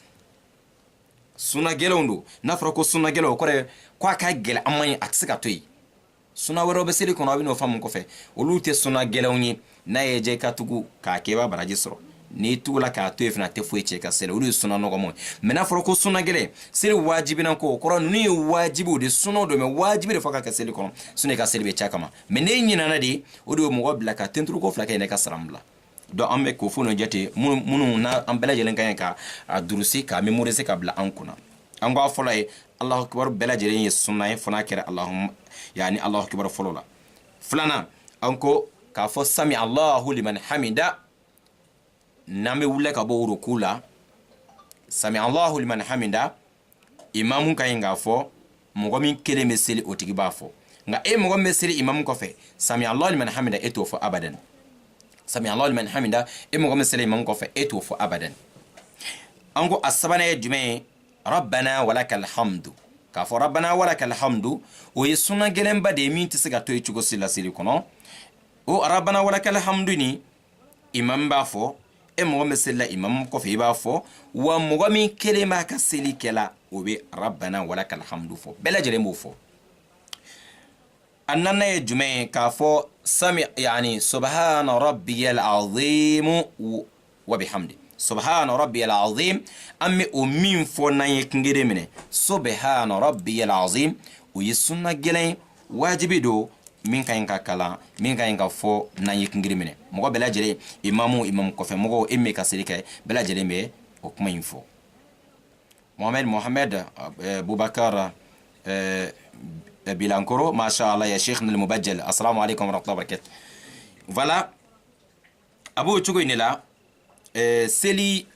Suna gɛlɛnw don. N'a fɔra ko suna gɛlɛn o kɔrɔ ye ko a ka gɛlɛn an man ye a tɛ se ka to yen. Suna wɛrɛw bɛ seli kɔnɔ a bɛ n'o faamu kɔfɛ olu tɛ suna gɛlɛnw ye n'a ye jɛ i ka tugu k'a kɛ i b'a baraji sɔrɔ. N'i tugula k'a to yen fana a tɛ foyi cɛ ka seli olu ye suna nɔgɔmanw ye. Mais n'a fɔra ko suna gɛlɛn seli wajibina ko o kɔrɔ ninnu ye wajibiw de sunaw don mais wajibi de fɔ ka kɛ seli kɔnɔ sinon i ka seli bɛ caya kama. Mais ne ɲinana de o de ye mɔgɔ bila ka tenturu ko fila kɛ yan'i ka salam bila. Donc an bɛ k'o fɔ n'o jate minnu na an bɛɛ lajɛlen ka ɲi ka a durusi k'a mémoriser ka bila an kunna. An ko a fɔlɔ ye Allahu akibaru bɛɛ lajɛlen ye suna ye fo n'a kɛra Allahu akibaru fɔlɔ la. Filanan an ko k'a fɔ sami Allahu liman hamida n'an bɛ wuli ka bɔ ruku la sami Allahu liman hamida imamu ka ɲi k'a fɔ mɔgɔ min kelen bɛ seli o tigi b'a fɔ nka e mɔgɔ min bɛ seli imamu kɔfɛ sami Allahu liman hamida e t'o fɔ abadan. Sami Allahu liman hamida e mɔgɔ min seli imamu kɔfɛ e t'o fɔ abadan. An ko a sabanan ye jumɛn ye rabbana walakal hamdu k'a fɔ rabbana walakal hamdu o ye suna gɛlɛnba de ye min tɛ se ka to yen cogo si la seli kɔnɔ. O rabbana walakal hamdu ni imam b'a fɔ e mɔgɔ min selila imam kɔfɛ i b'a fɔ wa mɔgɔ min kelen b'a ka seli kɛla o bɛ rabbana walakal hamdu fɔ bɛɛ lajɛlen b'o fɔ. A nanan ye jumɛn ye k'a fɔ sami subhana rabbiyal azim wa bihamdi subhana rabbiyal azim an bɛ o min fɔ n'an ye kungere minɛ subhana rabbiyal azim o ye sunna gɛlɛn wajibi don min ka ɲi ka kalan min ka ɲi ka fɔ n'an ye kungere minɛ mɔgɔ bɛɛ lajɛlen imamu kɔfɛ mɔgɔw e min ka seli kɛ bɛɛ lajɛlen bɛ o kuma in fɔ. Mohamed Boubacar Bilankoro, mashallah ya Sheikh al-Mubajjal, assalamu alaikum wa rahmatullahi wa barakatuh. Voilà, abu cogo in de la seli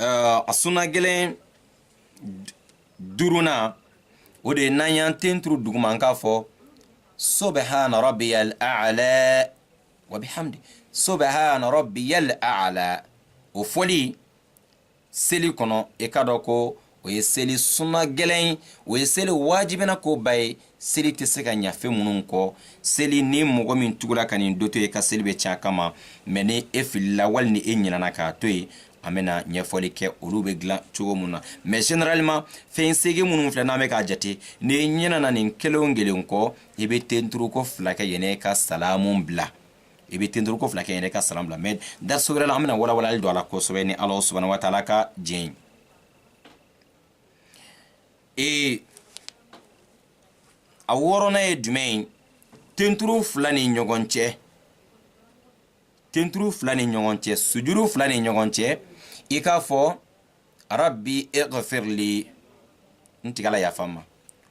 a suna gɛlɛn duruna o de n'an y'an tenturu duguma an k'a fɔ subhana rabbiyal a'la wa bihamdi subhana rabbiyal a'la o fɔli seli kɔnɔ e ka dɔn ko o ye seli suna gɛlɛn o ye seli wajibina ko ba ye seli tɛ se ka ɲa fɛn minnu kɔ seli ni mɔgɔ min tugula ka nin dɔ to ye ka seli bɛ tiɲɛ kama mais ni e filila wali ni e ɲinana k'a to ye an bɛna ɲɛfɔli kɛ olu bɛ dilan cogo min na mais généralement fɛn segi minnu filɛ n'an bɛ k'a jate ni e ɲinana nin kelen o kelen kɔ i bɛ tenturu ko fila kɛ yan'i ka salamu bila i bɛ tenturu ko fila kɛ yan'i ka salamu bila mais dariso wɛrɛ la an bɛna walawalali don a la kosɛbɛ ni Alahu subahanahu wa taala ka diɲɛ ye. A wɔɔrɔnan ye jumɛn ye tenturu fila ni ɲɔgɔn cɛ tenturu fila ni ɲɔgɔn cɛ sujuru fila ni ɲɔgɔn cɛ i k'a fɔ rabbi ighfirli n tigala yafa n ma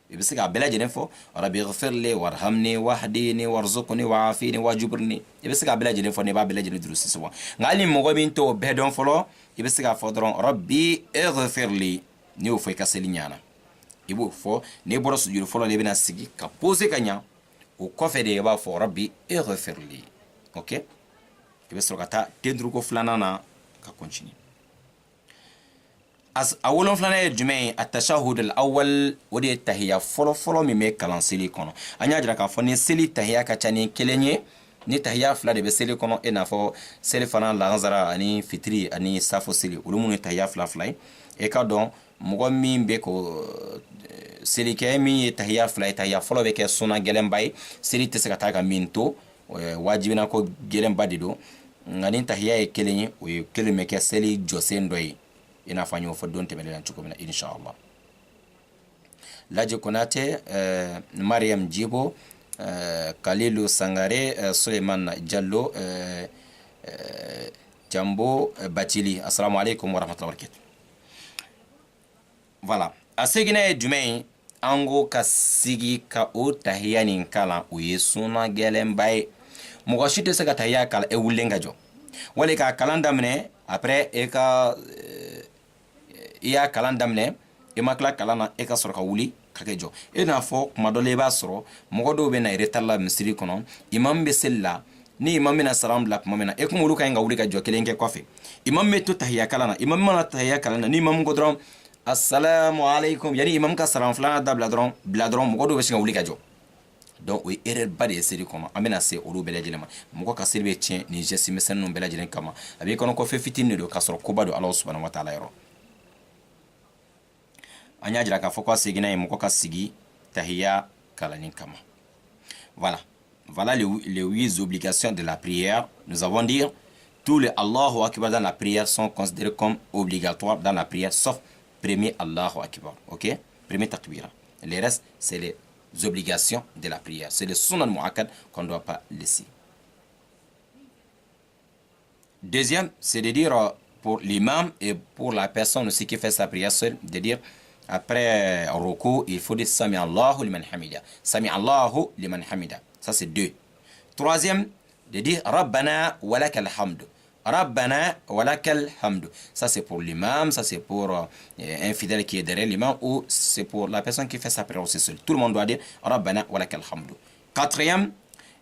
i bɛ se k'a bɛɛ lajɛlen fɔ rabbi ighfirli warhamni wahdini warzuqni wa'afini wajburni i bɛ se k'a bɛɛ lajɛlen fɔ n'i b'a bɛɛ lajɛlen duru sisan nka hali mɔgɔ min t'o bɛɛ dɔn fɔlɔ i bɛ se k'a fɔ dɔrɔn rabbi ighfirli n'i y'o fɔ i ka seli ɲana i b'o fɔ n'i bɔra sujuru fɔlɔ la i bɛna sigi ka pose ka ɲa o kɔfɛ de i b'a fɔ rabbi ighfirli ok i bɛ sɔrɔ ka taa tenturuko filanan na ka continue. A wolonfilanan ye jumɛn ye at-tashahhud al-awwal o de ye tahiya fɔlɔ min bɛ kalan seli kɔnɔ an y'a jira k'a fɔ ni seli tahiya ka ca ni kelen ye ni tahiya fila de bɛ seli kɔnɔ i n'a fɔ seli fana lansara ani fitiri ani safo seli olu minnu ye tahiya fila ye e ka dɔn mɔgɔ min bɛ ko seli kɛ min ye tahiya fila ye tahiya fɔlɔ bɛ kɛ suna gɛlɛnba ye seli tɛ se ka taa ka min to wajibina ko gelen badido ngani tahiya e kelenyi o kelime ke seli josen doyi ina fanyo fo don temele lan chuko mina inshallah. Laji Konate, Mariam Djibo, Khalilou Sangare, Suleiman Diallo, Jambo Batili. Assalamu alaikum wa rahmatullahi wa barakatuh. Voilà. A segine jumɛn an ko ka sigi ka o tahiya nin kalan o ye suna gɛlɛnba ye. Mɔgɔ si tɛ se ka tahiya kalan e wulilen ka jɔ. Wali ka kalan daminɛ après i y'a kalan daminɛ i ma tila kalan na e ka sɔrɔ ka wuli ka kɛ jɔ. E n'a fɔ kuma dɔ la i b'a sɔrɔ mɔgɔ dɔw bɛ na retard la misiri kɔnɔ imam bɛ seli la ni imam bɛna salam bila tuma min na e kuma olu ka ɲi ka wuli ka jɔ kelen kɛ kɔfɛ. Imam bɛ to tahiya kalan na imam mana tahiya kalan na ni imam ko dɔrɔn assalamu alaikum yani imam ka salam filanan da bila dɔrɔn mɔgɔ dɔw bɛ sin ka wuli ka jɔ. Donc o ye erreur ba de ye seli kɔnɔ an bɛna se olu bɛɛ lajɛlen ma. Mɔgɔ ka seli bɛ tiɲɛ ni geste misɛnnin ninnu bɛɛ lajɛlen kama a b'i kɔnɔ kɔfɛ fitinin de don k'a sɔrɔ koba don Alahu subhanahu wa taala yɔrɔ. An y'a jira k'a fɔ ko a seginna yen mɔgɔ ka sigi tahiya kalanni kama. Voilà les 8 obligations de la prière. Nous avons dit tous les Allahu Akbar dans la prière sont considérés comme obligatoires dans la prière sauf premier Allahu Akbar, ok? Premier takbira. Les restes, c'est les obligations de la prière. C'est le sunan mu'akkad qu'on ne doit pas laisser. Deuxième, c'est de dire pour l'imam et pour la personne aussi qui fait sa prière seule, de dire après ruku, il faut dire Sami Allahu liman hamida. Sami Allahu liman hamida. Ça c'est 2. Troisième, de dire Rabbana walakal hamdu. Rabbana walakal hamdu. Ça c'est pour l'imam, ça c'est pour un fidèle qui est derrière l'imam ou c'est pour la personne qui fait sa prière aussi seule. Tout le monde doit dire Rabbana walakal hamdu. Quatrième,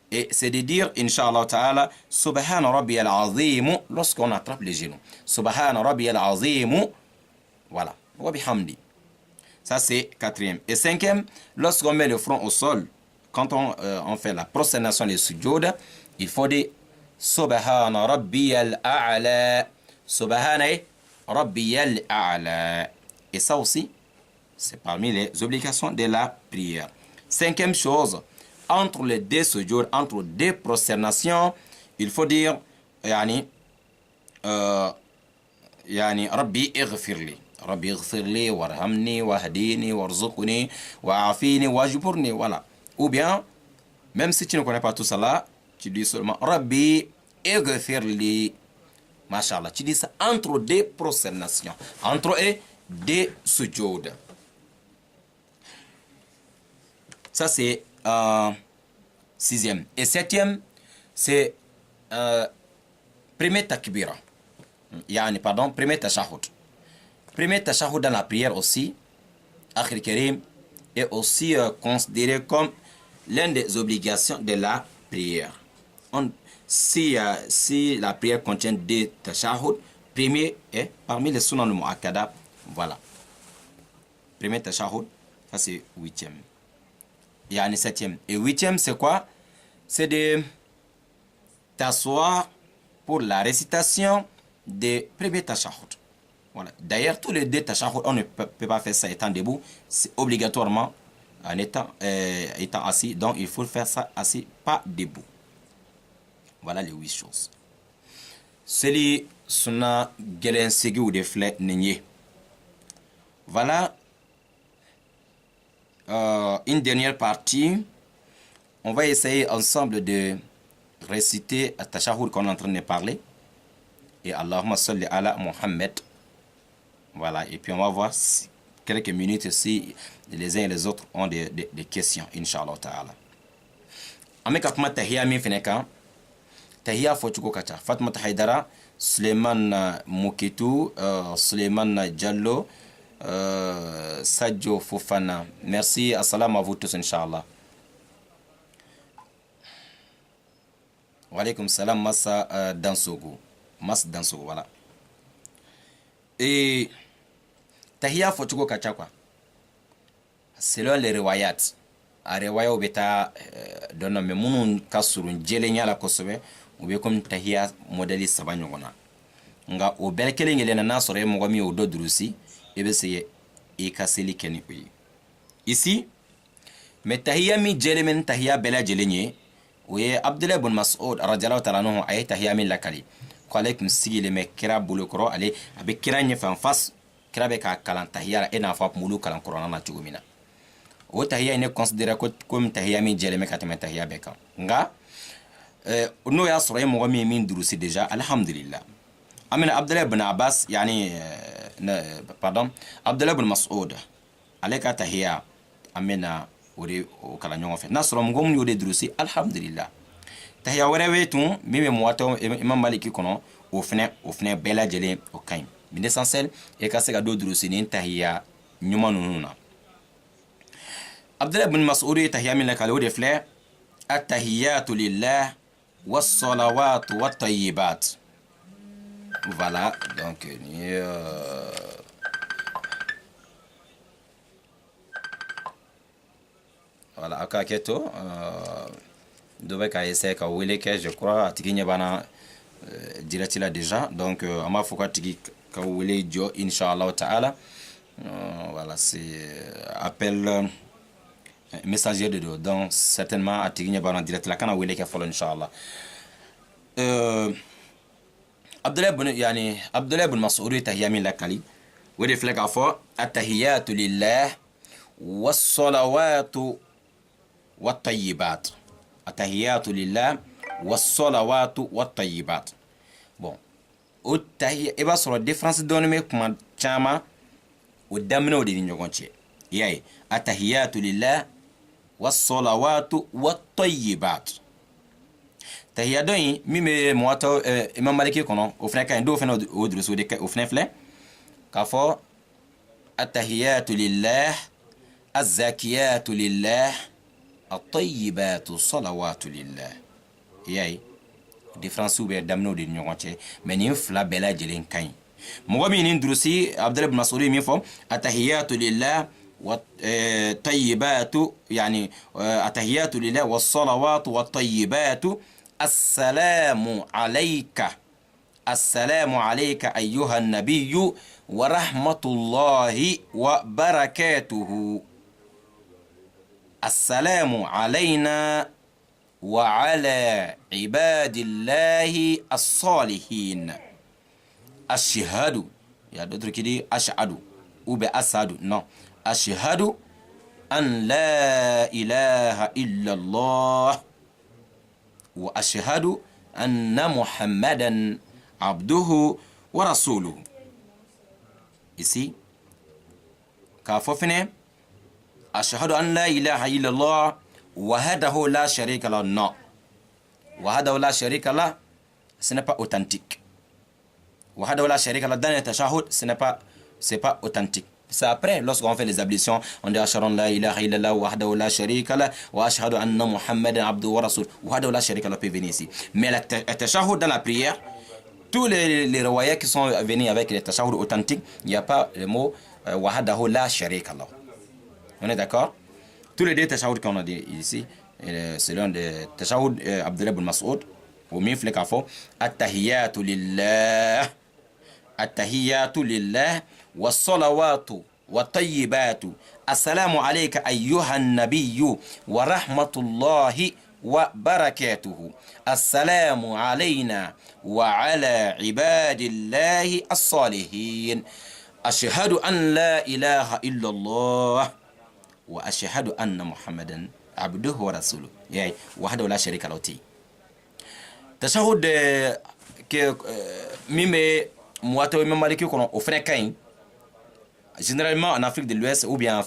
et c'est de dire Inch'Allah Ta'ala Subhana Rabbiyal Azim lorsqu'on attrape les genoux. Subhana Rabbiyal Azim. Voilà. Wa bihamdi. Ça c'est quatrième. Et cinquième, lorsqu'on met le front au sol, quand on fait la prosternation des sujoud, il faut dire Subhana Rabbiyal A'la. Subhana Rabbiyal A'la. Et ça aussi, c'est parmi les obligations de la prière. Cinquième chose, entre les deux sujoud, entre deux prosternations, il faut dire Yani Rabbi Ighfirli. Rabbi Ighfirli, Warhamni, Wahdini, Warzuqni, Wa'afini, Wajburni. Voilà. Ou bien, même si tu ne connais pas tout ça là, tu dis seulement Rabbi Ighfirli. Mashallah. Tu dis ça entre deux prosternations, entre deux sujoud. Ça c'est sixième. Et septième, c'est premier takbira. Premier tashahhud. Premier tashahhud dans la prière aussi, Akhir Karim, est aussi considéré comme l'une des obligations de la prière. Si la prière contient deux tashahhud, premier est parmi les sunan mu'akkada. Voilà. Premier tashahhud, ça c'est huitième. Il y a un septième. Et huitième, c'est quoi? C'est de t'asseoir pour la récitation des premiers tashahhud. Voilà. D'ailleurs, tous les deux tashahhud, on ne peut pas faire ça étant debout. C'est obligatoirement en étant assis. Donc, il faut faire ça assis, pas debout. Voilà les 8 choses. Celui suna gelen sigi ou des flets nigné. Voilà. Une dernière partie. On va essayer ensemble de réciter le tashahhud qu'on est en train de parler. Et Allahumma salli ala Muhammad. Voilà. Et puis on va voir quelques minutes si les uns et les autres ont des questions. Inch'Allah ta'ala. Amekatma tahiyya min fineka. Tahiyya fochuko kacha. Fatma Haidara, Suleiman Mukitu, Suleiman Diallo, Sadio Fofana. Merci. Assalamu à vous tous, Inch'Allah. Wa alaykum salam, Massa Dansogo. Mas Dansogo, voilà. Et tahiyya fochuko kacha quoi. Selon les riwayat. A riwaya ubeta donna me munun kasurun jelenya la kosobe ube comme tahiyya modeli sabanyo gona. Nga o belkele ngele na sore mo gomi o dodrusi ebe seye e kaseli keni uyi. Ici, mais tahiyya mi jelemen tahiyya bela jelenye وي عبد الله بن مسعود رضي الله تعالى عنه اي تحيا من لكالي قالك مسيجي لي مكرا بولو علي ابي كرا ني فاس كرا بك كلام تحيا انا فاپ مولو كلام قران نا تشومينا o tahiyya ne considérer comme tahiyya min jele me katama tahiyya beka nga no ya sura mo mi min durusi déjà alhamdulillah amina abdullah ibn abbas yani pardon abdullah ibn mas'ud aleka tahiyya amina ori o kala nyongo fe nasro mo ngom yode durusi alhamdulillah tahiyya wara wetu mime mo wato imam maliki kono o fene bela jele o kaim min essentiel e ka se ga do durusi ni tahiyya nyuma nununa عبد الله بن مسعود تحيا من لك الود فلا التحيات لله والصلوات والطيبات voilà donc voilà akaketo dobe ka essayer ka wele ke je crois atikinya bana direct là déjà donc ama foka tiki ka wele jo inshallah taala voilà c'est appel messager de donc certainement atiginya bana direct la kana wele ke folo inshallah Abdullah ibn Mas'ud tahiyya min lakali wede fleka fo at-tahiyatu lillah was-salawatu wat-tayyibat at-tahiyatu lillah was-salawatu wat-tayyibat bon o tahiyya e ba soro différence don me kuma chama o damno de nyogonche yayi at-tahiyatu lillah was-salawatu wat-tayyibat tahiyya doyi mime moto imam maliki kono o fena kan do fena o drusu de o fena fle ka fo at-tahiyatu lillah az-zakiyatu lillah at-tayyibatu salawatu lillah yayi différence ube damno de nyogonche meni fla bela jelen kan mo mi ni drusi abdullah ibn mas'ud mi fo at-tahiyatu lillah والطيبات يعني التحيات لله والصلوات والطيبات السلام عليك أيها النبي ورحمة الله وبركاته السلام علينا وعلى عباد الله الصالحين الشهاد يا دكتور كده أشهد وبأسعد نو أشهد أن لا إله إلا الله وأشهد أن محمدا عبده ورسوله ici كافوفني أشهد أن لا إله إلا الله وحده لا شريك له non وحده لا شريك له ce n'est pas authentique وحده لا شريك له dans le tashahhud c'est pas authentique. C'est après, lorsqu'on fait les ablutions, on dit Ashhadu an la ilaha illallah wahdahu la sharika lah wa ashhadu anna Muhammadan abduhu wa rasul. Wahdahu la sharika lah peut venir ici. Mais le tashahhud dans la prière, tous les riwayats qui sont venus avec les tashahhud authentiques, il n'y a pas le mot wahdahu la sharika lah. On est d'accord? Tous les deux tashahhud qu'on a dit ici, c'est l'un des tashahhud Abdullah ibn Mas'ud, au mif le kafo, at-tahiyatu lillah. التحيات لله والصلوات والطيبات السلام عليك أيها النبي ورحمة الله وبركاته السلام علينا وعلى عباد الله الصالحين أشهد أن لا إله إلا الله وأشهد أن محمدا عبده ورسوله يعني وحده لا شريك له تشهد ميمي Mouato Imam Maliki qu'on au Frécain, généralement en Afrique de l'Ouest ou bien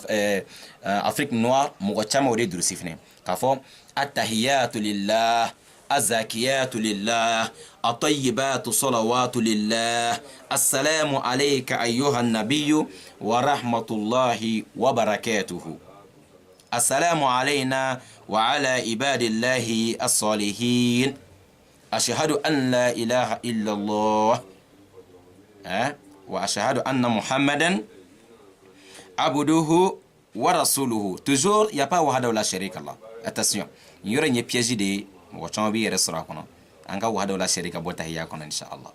Afrique noire, Mouachama ou des Drusifne. Kafo, At-tahiyatu lillah, Az-zakiyatu lillah, At-tayyibatu salawatu lillah, Assalamu alayka ayyuhan nabiyyu wa rahmatullahi wa barakatuhu. Assalamu alayna wa ala ibadillahi as-salihin. Ashhadu an la ilaha illallah. وأشهد أن محمدا عبده ورسوله. Toujours, il n'y a pas wahdahu la sharika Allah. Attention, il y aura une piège de wachambi restaurant kono. Anga wahdahu la sharika bo tahiyya kono inshallah.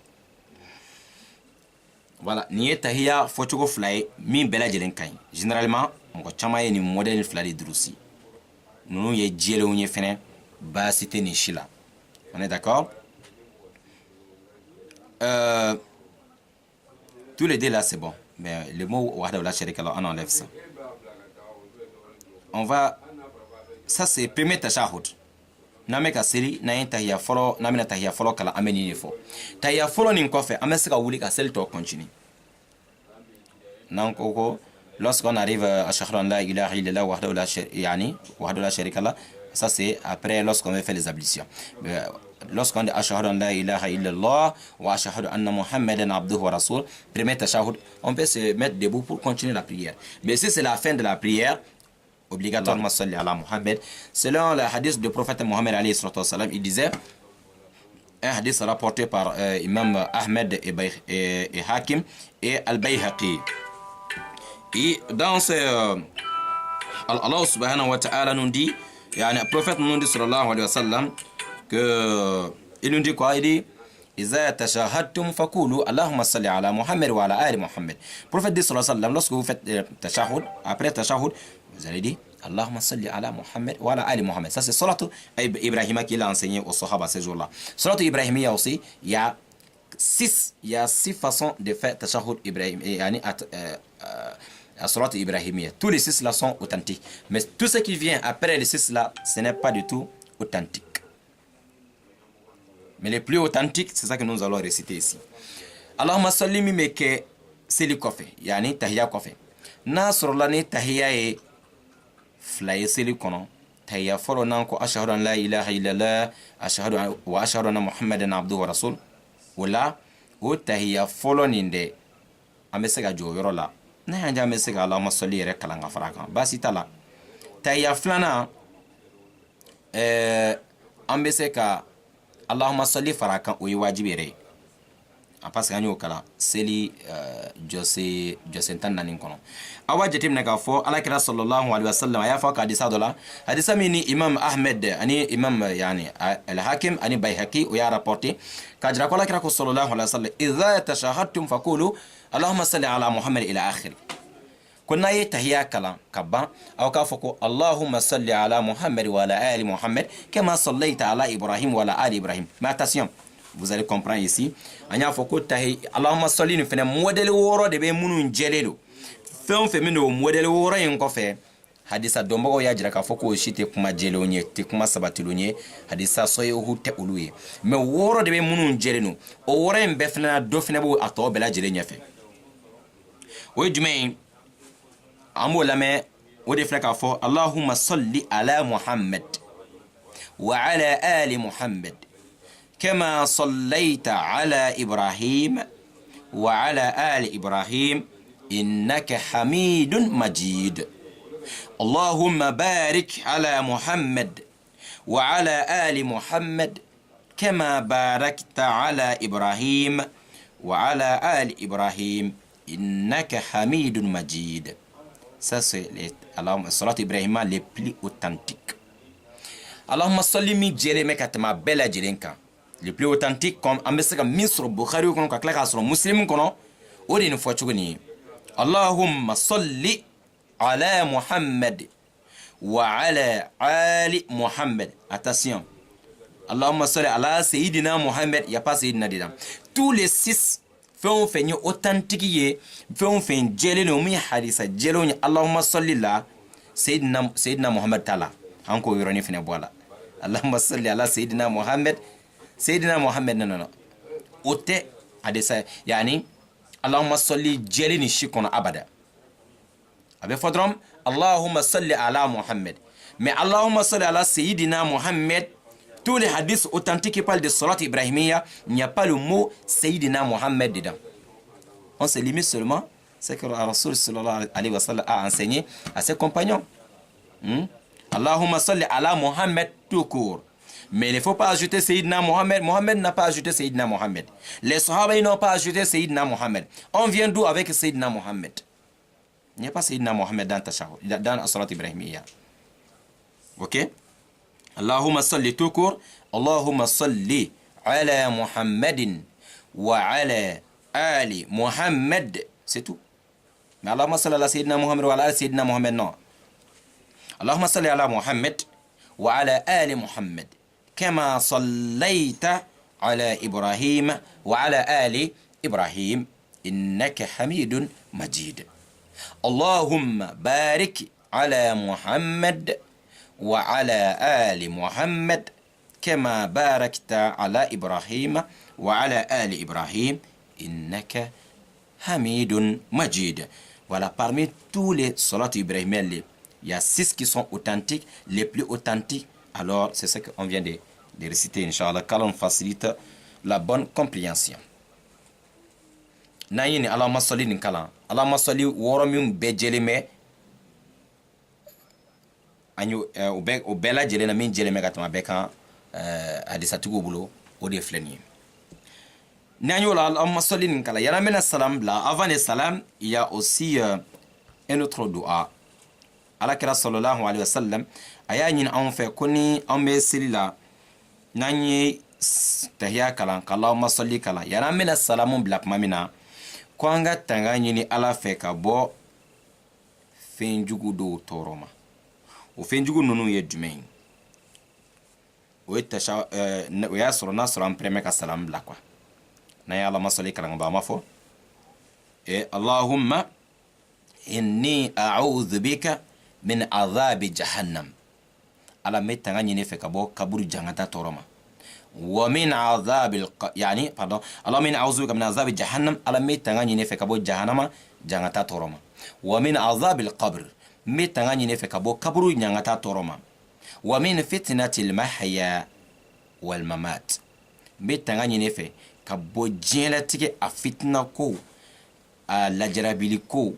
Voilà, ni tahiyya fochugo fly mi bela jelen kay. Généralement, on chama ni modèle fly drusi. Nous ye jelo nye fene Basité Nishila. On est d'accord? Tous les deux là, c'est bon. Mais le mot Wahda la Sharika Allah, on enlève ça. On va. Ça, c'est premier tashahud. Nameka siri, na yin tahiyya folo, namina tahiyya folo kala ameni nifo. Tahiyya folo ni nkofe, amesika wuli ka sel to continue. Nankoko, lorsqu'on arrive à Shahran la ilaha illallah wahdahu la sharika lah, ça c'est après lorsqu'on fait les ablutions. Lorsqu'on dit ashhadu an la ilaha illallah wa ashhadu anna muhammadan abduhu wa rasul, premier tashahhud, on peut se mettre debout pour continuer la prière. Mais si c'est la fin de la prière, obligatoirement salli ala Muhammad. Selon le hadith du prophète Mohammed alayhi salatu wassalam, il disait, un hadith rapporté par Imam Ahmed et Hakim et Al-Bayhaqi. Et dans ce Allah subhanahu wa ta'ala nous dit, le prophète nous dit sallallahu alayhi wa sallam, que il nous dit quoi? Il dit إذا تشهدتم فقولوا اللهم صل على محمد وعلى آل محمد. Prophète dit sallallahu alayhi wa sallam, lorsque vous faites tashahhud, après tashahhud, vous allez dire Allahumma salli ala Muhammad wa ala ali Muhammad. Ça c'est Salat Ibrahima qu'il a enseigné aux Sahaba ces jours-là. Salat Ibrahimiyya aussi, il y a six façons de faire tashahhud Ibrahim, Salat Ibrahimiyya. Tous les six là sont authentiques. Mais tout ce qui vient après les six là, ce n'est pas du tout authentique. Mais les plus authentiques, c'est ça que nous allons réciter ici. Allahumma salli mimeke seli kofe, yani tahiyya kofe. Nasrullah ni tahiyya e flaye seli kono. Tahiyya folo nanko ashhadu an la ilaha illallah, ashhadu anna muhammadan abduhu wa rasul. Wala o tahiyya folo ninde amesega jo yoro la. Na yanja amesega Allahumma salli yere kalanga faraka. Basi tala. Tahiyya flana ameseka Allahumma salli farakan o yi wajibi yɛrɛ a parce que an y'o kala seli jɔsen tan naani kɔnɔ a b'a jateminɛ k'a fɔ alakira sallallahu alaihi wasallam a y'a fɔ ka hadisa dɔ la hadisa min ni imam Ahmed ani imam al-Hakim ani Bayhaqi o y'a rapporté k'a jira ko alakira ko sallallahu alaihi wasallam idha tashahadtum faqulu Allahumma salli ala Muhammad ila akhir. Kuna ye tahiyya kalan ka ban aw k'a fɔ ko Allahumma salli ala Muhammad wa ala ali Muhammad kama sallaita ala Ibrahim wa ala ali Ibrahim. Mais attention, vous allez comprendre ici. An y'a fɔ ko tahiyya Allahumma salli ni fɛnɛ modèle wɔɔrɔ de bɛ minnu jɛlen don. Fɛn o fɛn min don modèle wɔɔrɔ in kɔfɛ hadisa dɔnbagaw y'a jira k'a fɔ ko o si tɛ kuma jɛlenw ye tɛ kuma sabatilenw ye hadisa sɔyehu tɛ olu ye. Mais wɔɔrɔ de bɛ minnu jɛlen don. O wɔɔrɔ in bɛɛ fɛnɛ na dɔ fɛnɛ b'o a tɔ bɛɛ lajɛlen ɲɛfɛ. O ye jumɛn ye? Amo lame wodi flaka fo Allahumma salli ala Muhammad wa ala ali Muhammad kama sallaita ala Ibrahim wa ala ali Ibrahim innaka Hamidun Majid. Allahumma barik ala Muhammad wa ala ali Muhammad kama barakta ala Ibrahim wa ala ali Ibrahim innaka Hamidun Majid. Ça, c'est les Salat Ibrahima les plus authentiques. Allahumma salli mi jere me katama bela jerenka. Les plus authentiques comme ambesaka misro Bukhari kono ka klaka sro Muslim kono odi ni fo chugoni. Allahumma salli ala Muhammad wa ala ali Muhammad. Attention. Allahumma salli ala Sayyidina Muhammad, il n'y a pas Sayyidina dedans. Tous les six fɛn fɛn ye authentique ye fɛn fɛn jɛlen no min hadisa jɛlenw ye Allahumma salli la Sayyidina Muhammad tala an ko yɔrɔnin fɛnɛ bɔ a la Allahumma salli ala Sayyidina Muhammad non o tɛ hadisa yani Allahumma salli jɛlen ni si kɔnɔ abada a bɛ fɔ dɔrɔn Allahumma salli ala Muhammad mais Allahumma salli ala Sayyidina Muhammad. Tous les hadiths authentiques qui parlent de Salat Ibrahimiyya, il n'y a pas le mot Sayyidina Muhammad dedans. On se limite seulement ce que le Rasul sallallahu alayhi wa sallam a enseigné à ses compagnons. Allahumma salli ala Muhammad tout court. Mais il ne faut pas ajouter Sayyidina Muhammad. Muhammad n'a pas ajouté Sayyidina Muhammad. Les Sahaba n'ont pas ajouté Sayyidina Muhammad. On vient d'où avec Sayyidina Muhammad? Il n'y a pas Sayyidina Muhammad dans Tashahhud, dans Salat Ibrahimiyya. Ok? Allahumma salli tout court. Allahumma salli ala Muhammadin wa ala ali Muhammad. C'est tout. Mais Allahumma salli ala Sayyidina Muhammad wa ala Sayyidina Muhammad, non. Allahumma salli ala Muhammad وعلى آل محمد كما صليت على إبراهيم وعلى آل إبراهيم إنك حميد مجيد اللهم بارك على محمد وعلى آل محمد كما باركت على إبراهيم وعلى آل إبراهيم إنك حميد مجيد. Voilà, parmi tous les salats ibrahimiens, il y a 6 qui sont authentiques, les plus authentiques. Alors, c'est ce qu'on vient de réciter, Inch'Allah, car on facilite la bonne compréhension. Nayini, Allahumma salli ninkala. Allahumma salli woromim bejeleme. Anyo, o bela jelena min jeleme gatama beka hadisatugo bulo, o de fleni. Allahumma salli ninkala. Yana mena salam là. Avant le salam, il y a aussi un autre dua. Alakira sallallahu alayhi wa sallam. Aya nyin an fait koni an be sila. Nanyi tahia kala. Allahumma salli kala. Yana mena salamun black mamina. Kwanga tanga nyini ala fe ka bo fenjugu do toroma. O fenjugu nunu ye jumɛn. O ye tasha o ya sɔrɔ n'a sɔrɔ an premier ka salam bila quoi. Na ya Allahumma salli kalan ba ma fɔ. Allahumma inni a'udhu bika min adhabi jahannam. Ala me tanga nyini fe ka bo kaburu jangata toroma. ومن عذاب يعني pardon اللهم إني أعوذ بك من عذاب جهنم على ميت تغني نفك أبو جهنم جنتا تورما ومن عذاب القبر ميت تغني نفك أبو قبر جنتا تورما ومن فتنة المحيا والممات ميت تغني نفك أبو جيلتك أفتنا كو لجرابيلي كو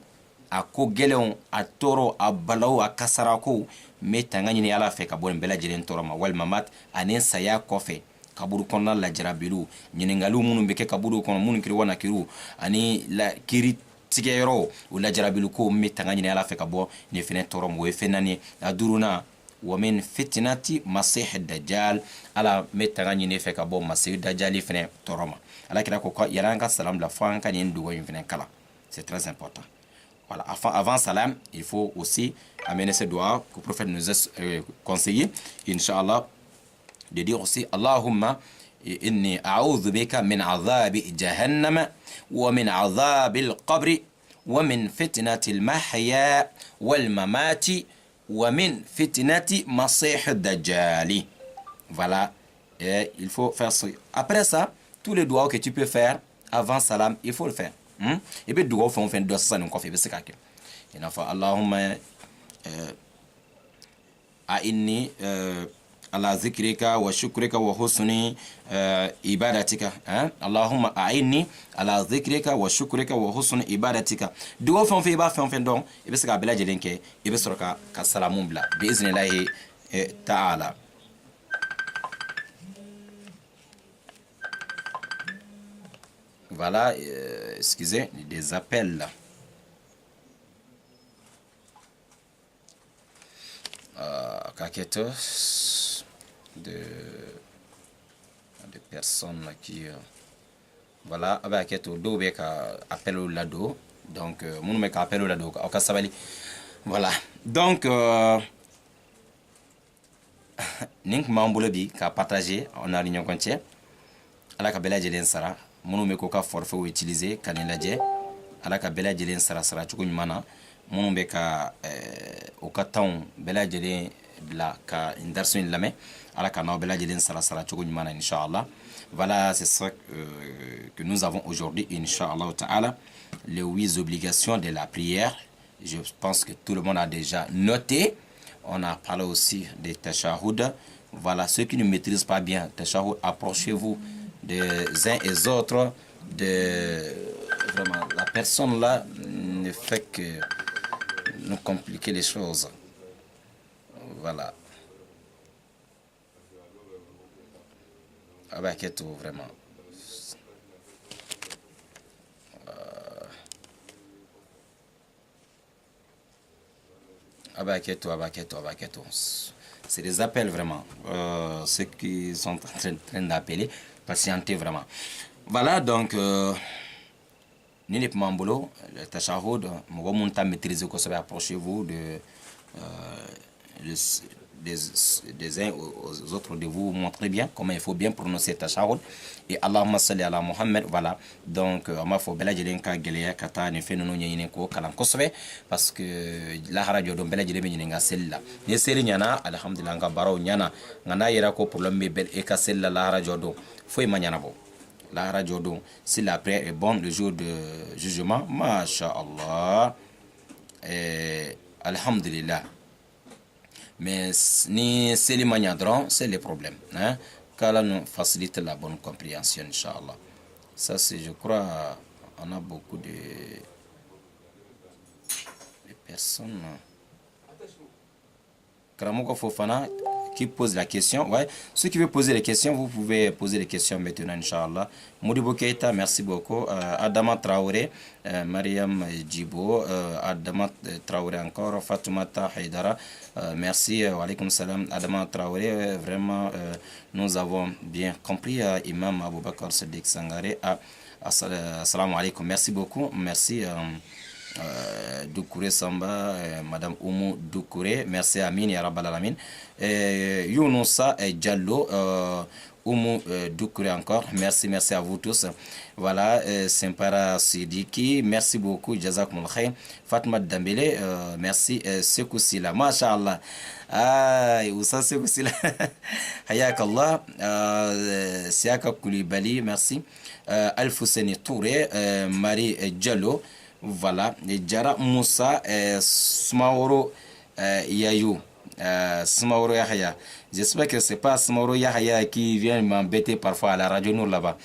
أكو جلون أتورو أبلو أكسراكو ميت تغني نيالا فك أبو نبلا جلين تورما والممات أنين سيا كوفي kaburu kɔnɔna lajarabilu ɲiningaliw minnu bɛ kɛ kaburu kɔnɔ minnu kiri wana kiriw ani la kiri tigɛyɔrɔ o lajarabilu ko min bɛ tanga ɲini ala fɛ ka bɔ nin fɛnɛ tɔɔrɔ ma o ye fɛn naani a duruna wa min fitinati masih dajjal ala bɛ tanga ɲini fɛ ka bɔ masih dajjali fɛnɛ tɔɔrɔ ma ala kira ko yala an ka salam bila fo an ka nin dogo in fɛnɛ kala c'est très important. Voilà, avant salam il faut aussi amener ce doigt que le prophète nous a conseillé inchallah de dire aussi Allahumma inni a'udhu bika min adhabi jahannam wa min adhabi al-qabr wa min fitnati al-mahya wal-mamati wa min fitnati masih ad-dajjal. Voilà, et il faut faire ça. Après ça, tous les doigts que tu peux faire avant salam, il faut le faire. Et puis doigts font faire deux ça nous confie c'est quelque. Il faut Allahumma a'inni على ذكرك وشكرك وحسن عبادتك اللهم أعني على ذكرك وشكرك وحسن عبادتك دو فون في با فون دون يبسك بلا جلينك يبسرك كسلام بلا بإذن الله تعالى. Voilà, excusez, des appels. De personnes qui voilà avec tout do be ka appel au lado donc mon me ka appel au lado ka sabali voilà donc nink mambulo bi ka partager on a réunion kontie ala ka bela jelen sara mon me ko ka forfait ou utiliser kan laje ala ka bela jelen sara sara chuko nyumana mon be ka o ka taw bela jelen la ka indarsun lame ala kana bela jelen sara sara chuko nyumana inshallah. Voilà, c'est ça que nous avons aujourd'hui, Inch'Allah Ta'ala, les 8 obligations de la prière. Je pense que tout le monde a déjà noté. On a parlé aussi des tashahhud. Voilà, ceux qui ne maîtrisent pas bien tashahhud, approchez-vous des uns et des autres. Vraiment, la personne là ne fait que nous compliquer les choses. Voilà. Avec tout vraiment avec tout c'est des appels vraiment ceux qui sont en train d'appeler patienter vraiment. Voilà donc Nini Pamambolo le tashahhud mo monta maîtriser ko ça approchez-vous des uns aux autres de vous montrer bien comment il faut bien prononcer tashahhud. Et Allahumma salli ala Muhammad, voilà. Donc, on m'a fait bela jelen ka geleya kata ne fe nunu nyine ko kalan kosbe parce que la radio don bela jelen nyine nga sella. Ne seri nyana alhamdulillah nga baro nyana ngana yera ko problème be bel e ka sella la radio do foi manyana bo. La radio do si la prière est bonne le jour de jugement, masha'Allah. Alhamdulillah. Mais ni seli manyadron, c'est le problème, hein? Qu'Allah nous facilite la bonne compréhension, Inch'Allah. Ça, c'est, je crois, on a beaucoup de personnes. Karamoko Fofana qui pose la question. Ouais, ceux qui veulent poser les questions, vous pouvez poser les questions maintenant, Inch'Allah. Modibo Keita, merci beaucoup. Adama Traoré, Mariam Djibo, Adama Traoré encore, Fatoumata Haidara, merci. Wa alaykoum salam. Adama Traoré, vraiment, nous avons bien compris. Imam Aboubakar Sadiq Sangare, assalamu alaikum. Merci beaucoup. Merci. Doukouré Samba, Madame Oumou Doukouré, merci Amin ya Rabbal Alamin. Younousa Diallo, Oumou Doukouré encore, merci à vous tous. Voilà, Sempara Sidiki, merci beaucoup, Jazakumul Khair. Fatma Dambélé, merci, Sekou Sila, Masha'Allah. Oussa Sekou Sila, Hayak Allah, Siaka Koulibaly, merci. Alfousseni Touré, Marie Diallo. Voilà, Djara Moussa, Smaoro Yayou, Smaoro Yahya. J'espère que c'est pas Smaoro Yahya qui vient m'embêter parfois à la radio nous là-bas.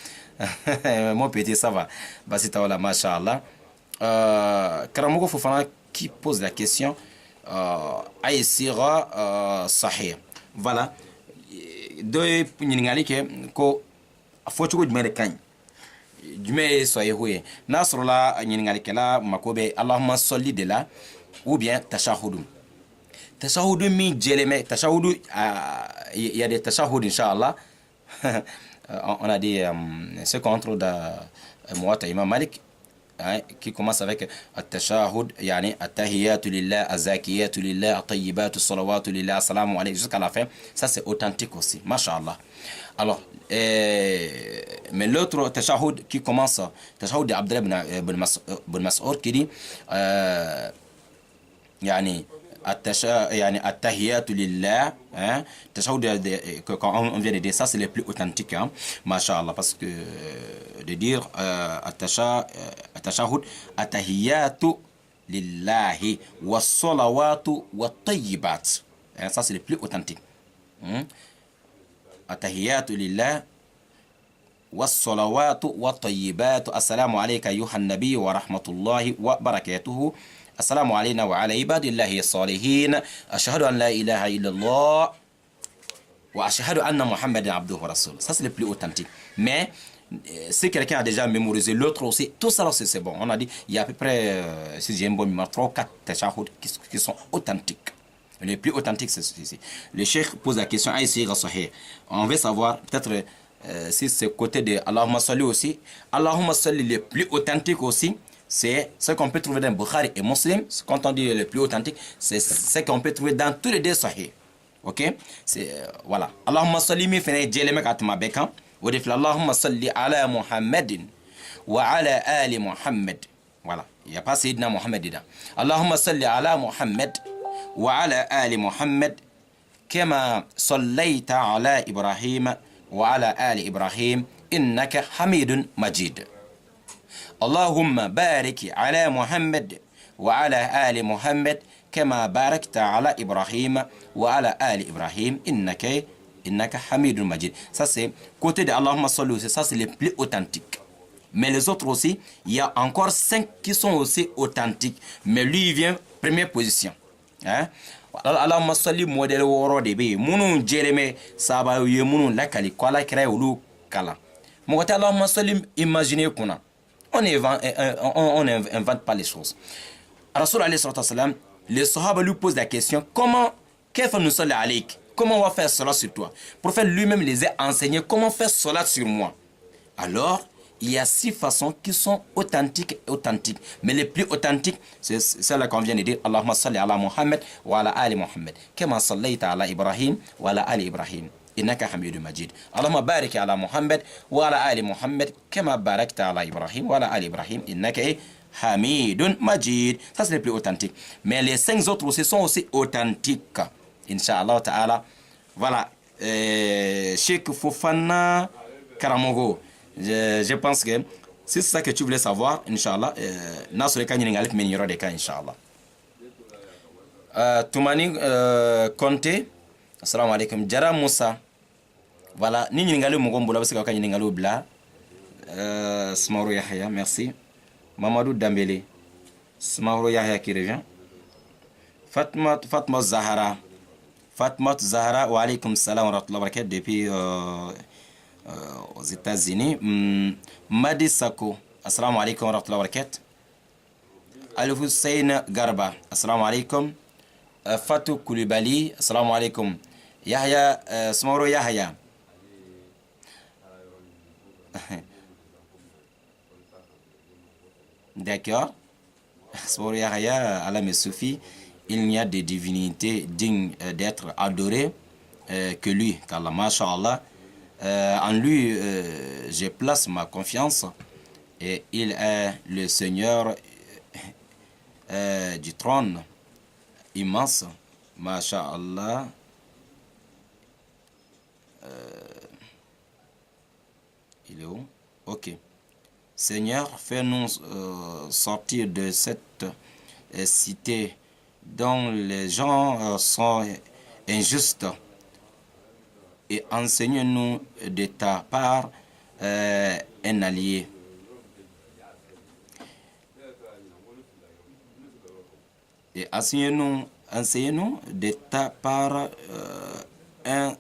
Mon petit, ça va. Basita wala, masha'Allah. Karamoko Fofana qui pose la question. Aïsira Sahih. Voilà. Deux Ningali ko Fochugo Dmerekany. Jume soyehuye nasrula nyingali kala makobe Allahumma salli de la ou bien tashahudu mi jeleme tashahudu il y a des tashahud inchallah. On a dit ce qu'on trouve dans Muwatta Imam Malik qui commence avec at-tashahhud, yani at-tahiyatu lillah, az-zakiyatu lillah, at-tayyibatu as-salawatu lillah, assalamu alayhi, jusqu'à la fin. Ça c'est authentique aussi, mashallah. Alors, mais l'autre tashahhud qui commence, tashahhud d'Abdullah ibn Mas'ud qui dit yani at-tahiyatu lillah, tashahhud quand on vient de dire ça c'est le plus authentique, hein, mashallah, parce que de dire at-tashahhud at-tahiyatu lillahi was-salawatu wat-tayyibat, ça c'est le plus authentique. At-tahiyatu lillah was-salawatu wat-tayyibat, assalamu alayka ayyuhan nabiy wa rahmatullahi wa barakatuhu. Assalamu alayna wa ala ibadillahi salihin. Ashhadu an la ilaha illallah wa ashhadu anna Muhammadan abduhu wa rasul. Ça c'est le plus authentique. Mais si quelqu'un a déjà mémorisé l'autre aussi, tout ça c'est bon. On a dit il y a à peu près, si j'ai un bon mémoire, 3 ou 4 tashahhud qui sont authentiques. Le plus authentique c'est celui-ci. Le cheikh pose la question Aïsira Sahih. On veut savoir peut-être si c'est côté de Allahumma salli aussi. Allahumma salli le plus authentique aussi. C'est ce qu'on peut trouver dans Bukhari et Muslim. Quand on dit le plus authentique, c'est ce qu'on peut trouver dans tous les deux Sahih. Ok? C'est voilà. Allahumma salli mi fene jelemek atma bekam. Ou dit Allahumma salli ala Muhammadin wa ala ali Muhammad. Voilà. Il n'y a pas Sayyidina Muhammad dedans. Allahumma salli ala Muhammad wa ala ali Muhammad kama sallaita ala Ibrahim wa ala ali Ibrahim innaka Hamidun Majid. اللهم بارك على محمد وعلى آل محمد كما باركت على إبراهيم وعلى آل إبراهيم إنك حميد مجيد. Ça c'est côté de Allahumma salli, ça c'est le plus authentique. Mais les autres aussi, il y a encore 5 qui sont aussi authentiques. Mais lui il vient première position. Hein? Allahumma salli modèle woro de be munu jereme saba ye munu lakali kwala kira ulu kala. Mo wata Allahumma salli imaginez kuna. On n'invente pas les choses. Rasoul alayhi salatu wassalam, les sahaba lui posent la question, comment on va faire cela sur toi? Le prophète lui-même les a enseignés comment faire cela sur moi. Alors, il y a 6 façons qui sont authentiques. Mais les plus authentiques, c'est celle qu'on vient de dire. Allahumma salli ala Muhammad wa ala ali Muhammad. Kama sallaita ala Ibrahim wa ala ali Ibrahim. Innaka hamidun majid. Allahumma barik ala Muhammad wa ala ali Muhammad. Kama barakta ala Ibrahim wa ala ali Ibrahim. Innaka hamidun majid. Ça, c'est les plus authentiques. Mais les 5 autres aussi sont aussi authentiques. Inch'Allah ta'ala. Voilà. Cheikh Fofana Karamogo. Je pense que c'est ça que tu voulais savoir, Inch'Allah. Nasre Kanyini Ngalif Menyora de Ka, Inch'Allah. Toumani Conte. Assalamu alaikum. Jara Moussa. Voilà. Nini Ngalou Mogombola, parce que Kanyini Ngalou Bla. Smauro Yahya, merci. Mamadou Dambélé. Smauro Yahya qui revient. Fatma Zahara. Fatma Zahara, wa alaykum salam wa rahmatullahi wa barakatuh, depuis aux États-Unis. Madi Sako, assalamu alaikum wa rahmatullahi wa barakatuh. Al-Hussein Garba, assalamu alaikum. Fatou Koulibaly, assalamu alaikum. Yahya, Smauro Yahya. D'accord. Smauro Yahya, Allah me suffit. Il n'y a de divinité digne d'être adorée que lui, qu'Allah, masha'Allah. En lui, je place ma confiance et il est le Seigneur du trône immense, masha'Allah. Il est où? Ok. Seigneur, fais-nous sortir de cette cité dont les gens sont injustes et enseigne-nous de ta part un allié. Et enseigne-nous de ta part un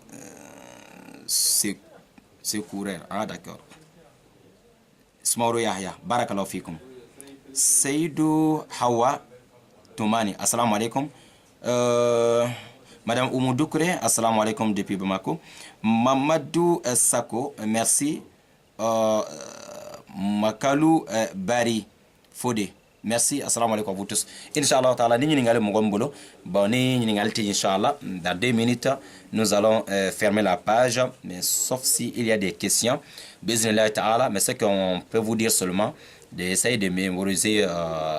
secoureur. Ah d'accord. Smauro Yahya, barakallahu fikum. Seydou Hawa Toumani, assalamu alaikum. Madame Oumou Doukouré, assalamu alaikum depuis Bamako. Mamadou Sako, merci. Makalou Bari Fodé, merci. Assalamu alaikum à vous tous. Inch'Allah, ta'ala, ni n'ingale Mogombolo. Bon, ni n'ingale Inch'Allah. Dans 2 minutes, nous allons fermer la page. Mais sauf s'il y a des questions. Bismillah ta'ala. Mais ce qu'on peut vous dire seulement, d'essayer de mémoriser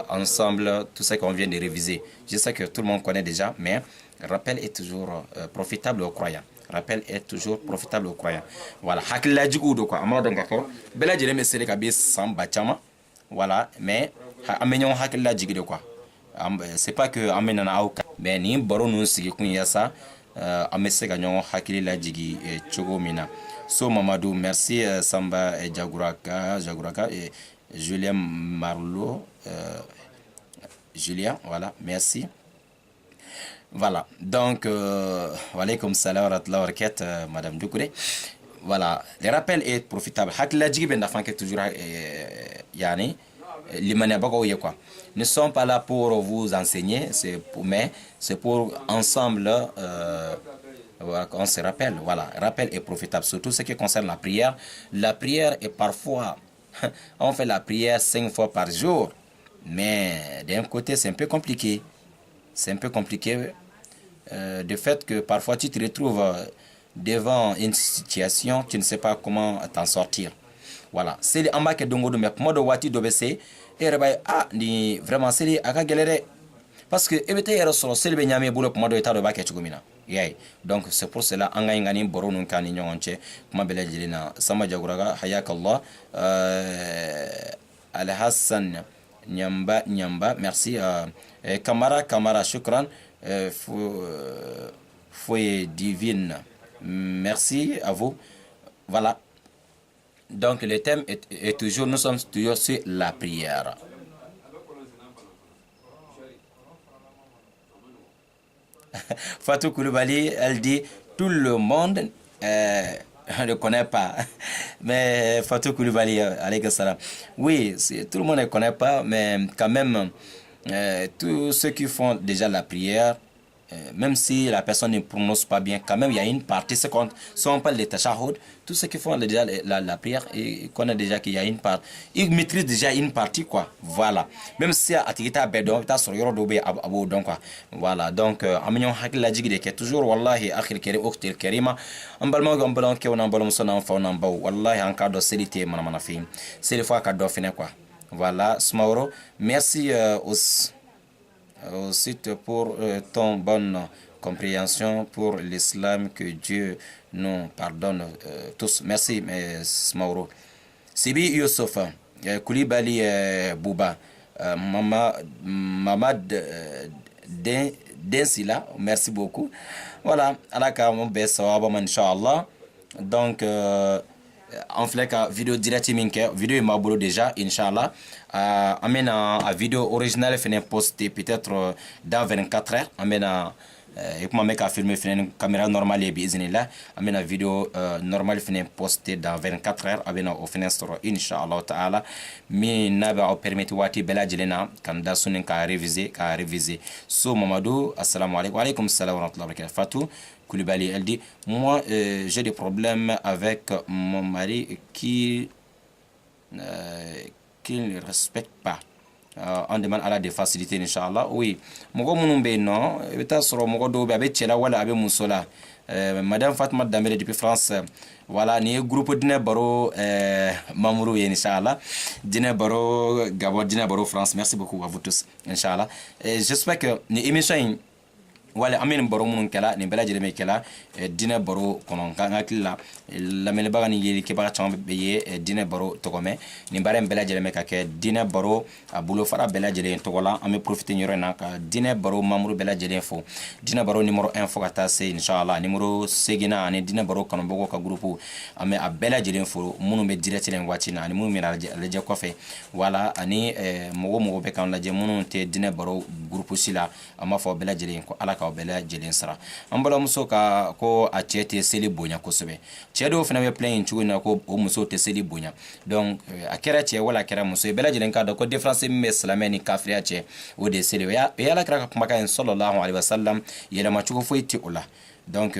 ensemble tout ce qu'on vient de réviser. Je sais que tout le monde connaît déjà, mais rappel est toujours profitable aux croyants. Rappel est toujours profitable aux croyants. Voilà. Hakila djigo do quoi. Amado ngako. Bela jere mesele kabi samba chama. Voilà. Mais amenyon hakila djigo do quoi. C'est pas que amenana auka. Mais ni boro nous sigi kunya sa. Amese ganyon hakila djigi chogo mina. So Mamadou, merci. Samba Jaguraka et Julien Marlot. Julien, voilà, merci. Voilà, donc, voilà, comme ça, Madame Doukouré. Voilà, le rappel est profitable. Hakila Djigi Ben Dafan qui est toujours Yani, quoi. Nous ne sommes pas là pour vous enseigner, mais c'est pour ensemble, on se rappelle. Voilà, rappel est profitable, surtout ce qui concerne la prière. La prière est parfois, on fait la prière 5 fois par jour, mais d'un côté, c'est un peu compliqué. C'est un peu compliqué de fait que parfois tu te retrouves devant une situation, tu ne sais pas comment t'en sortir. Voilà. C'est en bas que dongo de mes modo wati dobese et rebaye ni vraiment c'est aka galère parce que ebete yero solo selbe nyame bulo modo eta do ba ke chugumina. Yay. Donc c'est pour cela anga ngani boro nun kan nyonche kuma bele jilina sama jaguraga hayakallah Al Hassan Nyamba merci Kamara shukran Foyer divine, merci à vous. Voilà. Donc le thème est toujours, nous sommes toujours sur la prière. Fatou Koulibaly, elle dit tout le monde ne connaît pas. Mais Fatou Koulibaly, alaykoum salam. Oui, tout le monde ne connaît pas, mais quand même, tous ceux qui font déjà la prière, même si la personne ne prononce pas bien, quand même, il y a une partie, si on parle de tashahhud, tous ceux qui font déjà la prière, et qu'on a déjà qu'il y a une part, ils maîtrisent déjà une partie, quoi. Voilà. Même si à Tigita Bedon, tu as sur Yorodobe Abou, donc, quoi. Voilà. Donc, Amignon Hakil la Jigde, qui est toujours, Wallahi, Akhil Keri, Oktil Kerima, en balma, Gambalan, qui on en balon son enfant, en bas, Wallahi, en cas de célité, mon fille. C'est le fois qu'à Dauphiné, quoi. Voilà, Smauro. Merci aussi pour ton bonne compréhension pour l'islam, que Dieu nous pardonne tous. Merci, Smauro. Sibi Youssef, Koulibaly Bouba, Mamad Densila, merci beaucoup. Voilà, alaka mon best Inch'Allah. Donc, en fait la vidéo direct minke vidéo ma bolo déjà inchallah amena a vidéo originale fini posté peut-être dans 24 heures amena et pour mec a filmé fini caméra normale et biiznillah amena vidéo normale fini posté dans 24 heures amena au finestre inchallah taala mi naba au permettre wati bela jelena kan da sunin ka réviser so Mamadou assalamu alaikum wa alaikum assalam wa rahmatullahi wa barakatuh Fatou Koulibaly, elle dit, moi j'ai des problèmes avec mon mari qui ne respecte pas. On demande à la des facilités, Inch'Allah. Oui, mon gars, non, mon gars, wala abe musola. Madame Fatma Dambele depuis France, voilà, ni groupe dîner baro Mamourou, Inch'Allah. Dîner baro Gabon, dîner baro France. Merci beaucoup à vous tous, Inch'Allah. J'espère que ni émission wala amin baro mun kala ni bela jere me kala dina baro konon kanga kila la mele baga ni yeli ke baga chama beye dina baro tokome ni bare bela jere me ka ke dina baro abulo fara bela jere tokola ame profiter nyoro na ka dina baro mamuru bela jere info dina baro numéro 1 fo kata se inshallah numéro segina ani dina baro konon bogo ka groupe ame a bela jere info munu be direct len watina ani munu mi la je ko fe wala ani mogo be kan la je munu te dina baro groupe sila ama fo bela jere ko ala ka bela jelen sara ambala muso ka ko a chete seli bonya ko sebe chedo fina be plan chu na ko o muso te seli bonya donc a kera che wala kera muso bela jelen ka ko difference me islameni kafriya che o de seli ya la kra ka maka sallallahu alaihi wasallam yela ma chu fo iti ula donc